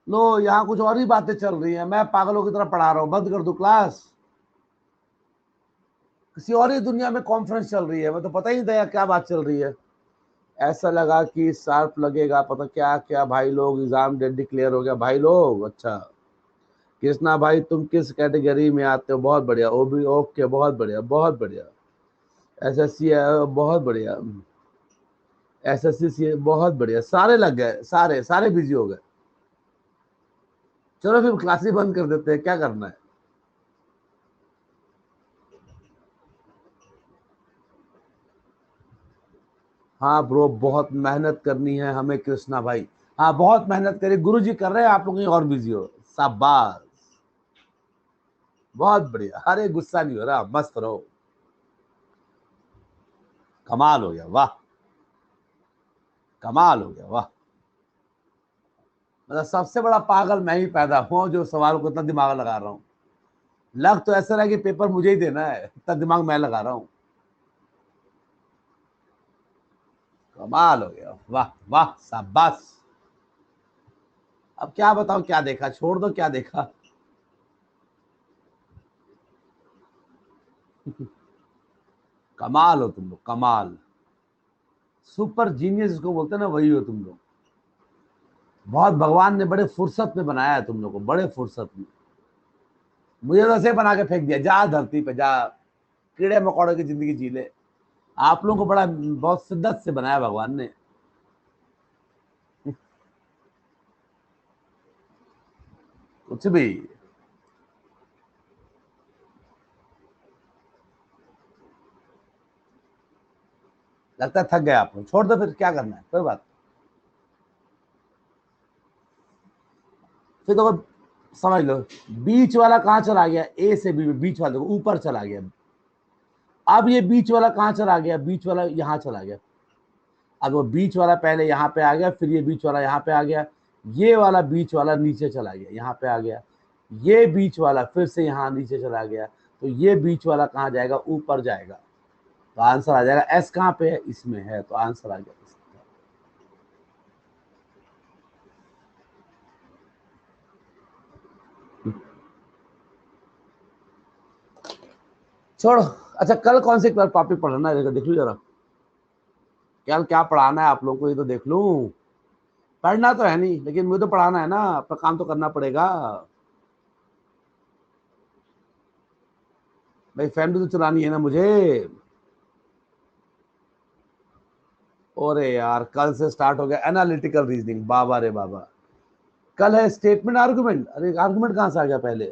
लो यहां कुछ और ही बातें चल रही है, मैं पागलों की तरह पढ़ा रहा हूं, बंद कर दो क्लास। किसी और ही दुनिया में कॉन्फ्रेंस चल रही है, मैं तो पता ही नहीं था यार क्या बात चल रही है। ऐसा लगा कि शार्प लगेगा, पता क्या क्या भाई लोग, एग्जाम डेट डिक्लेयर हो गया भाई लोग। अच्छा कृष्णा भाई तुम किस कैटेगरी में आते हो, बहुत बढ़िया, ओ भी ओके, बहुत बढ़िया, बहुत बढ़िया। एसएससी बहुत बढ़िया, एसएससी बहुत बढ़िया, सारे लग गए, सारे सारे बिजी हो गए। चलो फिर क्लास ही बंद कर देते हैं, क्या करना है। हाँ ब्रो, बहुत मेहनत करनी है हमें कृष्णा भाई। हाँ बहुत मेहनत करिए, गुरु जी कर रहे हैं, आप लोग कहीं और बिजी हो। शाबाश, बहुत बढ़िया, अरे गुस्सा नहीं हो रहा, मस्त रहो। कमाल हो गया, वाह, कमाल हो गया, वाह। मतलब सबसे बड़ा पागल मैं ही पैदा हुआ जो सवाल को इतना दिमाग लगा रहा हूँ। लग तो ऐसा रहा कि पेपर मुझे ही देना है, इतना दिमाग मैं लगा रहा हूँ। कमाल हो गया, वाह वाह, शाबाश। अब क्या बताओ, क्या देखा, छोड़ दो, क्या देखा। कमाल हो तुम लोग, कमाल, सुपर जीनियस जिसको बोलते हैं ना, वही हो तुम लोग। बहुत भगवान ने बड़े फुर्सत में बनाया है तुम लोग को, बड़े फुर्सत में। मुझे तो ऐसे बना के फेंक दिया, जा धरती पे जा, कीड़े मकोड़े की जिंदगी जी ले। आप लोगों को बड़ा बहुत शिद्दत से बनाया भगवान ने। कुछ भी। लगता है थक गए आप लोग, छोड़ दो फिर, क्या करना है, कोई बात। फिर तो समझ लो, बीच वाला कहाँ चला गया, ए से बी, बीच वाले को ऊपर चला गया। अब ये बीच वाला कहाँ चला गया, बीच वाला यहाँ चला गया। अब वो बीच वाला पहले यहाँ पे आ गया, फिर ये बीच वाला यहाँ पे आ गया, ये वाला बीच वाला नीचे चला गया, यहाँ पे आ गया, ये बीच वाला फिर से यहाँ नीचे चला गया, तो ये बीच वाला कहाँ जाएगा, ऊपर जाएगा। तो आंसर आ जाएगा, एस कहाँ पे है, इसमें है, तो आंसर आ गया। छोड़ो। अच्छा, कल कौन से टॉपिक पढ़ना है, देख लू जरा, कल क्या पढ़ाना है आप लोगों को, ये तो देख लूं। पढ़ना तो है नहीं, लेकिन मुझे तो पढ़ाना है ना, अपना काम तो करना पड़ेगा भाई, फैमिली तो चलानी है ना मुझे। अरे यार, कल से स्टार्ट हो गया एनालिटिकल रीजनिंग, बाबा रे बाबा। कल है स्टेटमेंट आर्गुमेंट, अरे आर्गुमेंट कहां से आ गया पहले,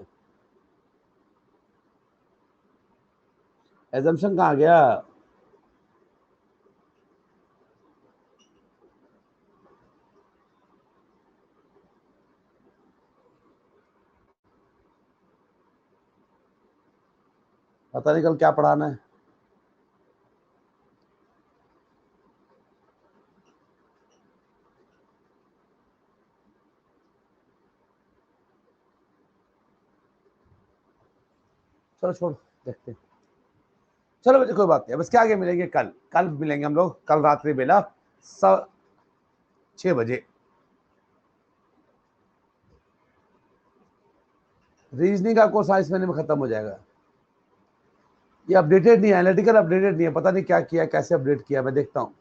एजम्पशन कहां गया। पता नहीं कल क्या पढ़ाना है। चलो छोड़, देखते हैं। चलो बच्चे, कोई बात नहीं, बस क्या आगे मिलेंगे कल, कल मिलेंगे हम लोग, कल रात्रि बेला 6 बजे। रीजनिंग का कोर्स आज महीने में खत्म हो जाएगा। ये अपडेटेड नहीं है, एनालिटिकल अपडेटेड नहीं है, पता नहीं क्या किया, कैसे अपडेट किया, मैं देखता हूँ।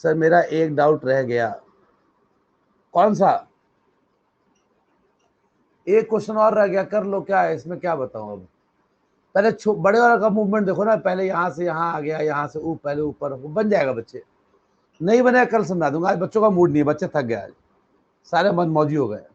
सर मेरा एक डाउट रह गया। कौन सा। एक क्वेश्चन और रह गया, कर लो, क्या है इसमें, क्या बताऊं अब। पहले बड़े वाला का मूवमेंट देखो ना, पहले यहाँ से यहाँ आ गया, यहाँ से पहले ऊपर बन जाएगा बच्चे। नहीं बने कल समझा दूंगा, आज बच्चों का मूड नहीं है, बच्चे थक गए आज, सारे मन मौजी हो गए।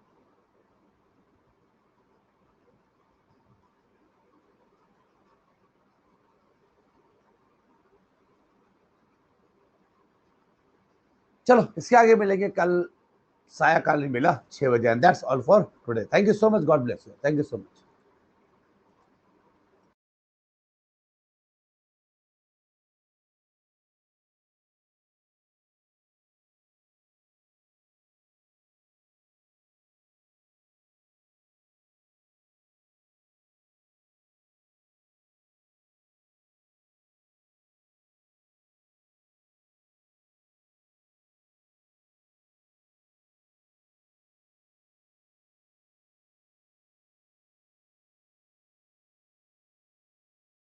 चलो इसके आगे मिलेंगे कल सायकालीन मिला 6 बजे, and that's all for today. Thank you so much, God bless you, thank you so much.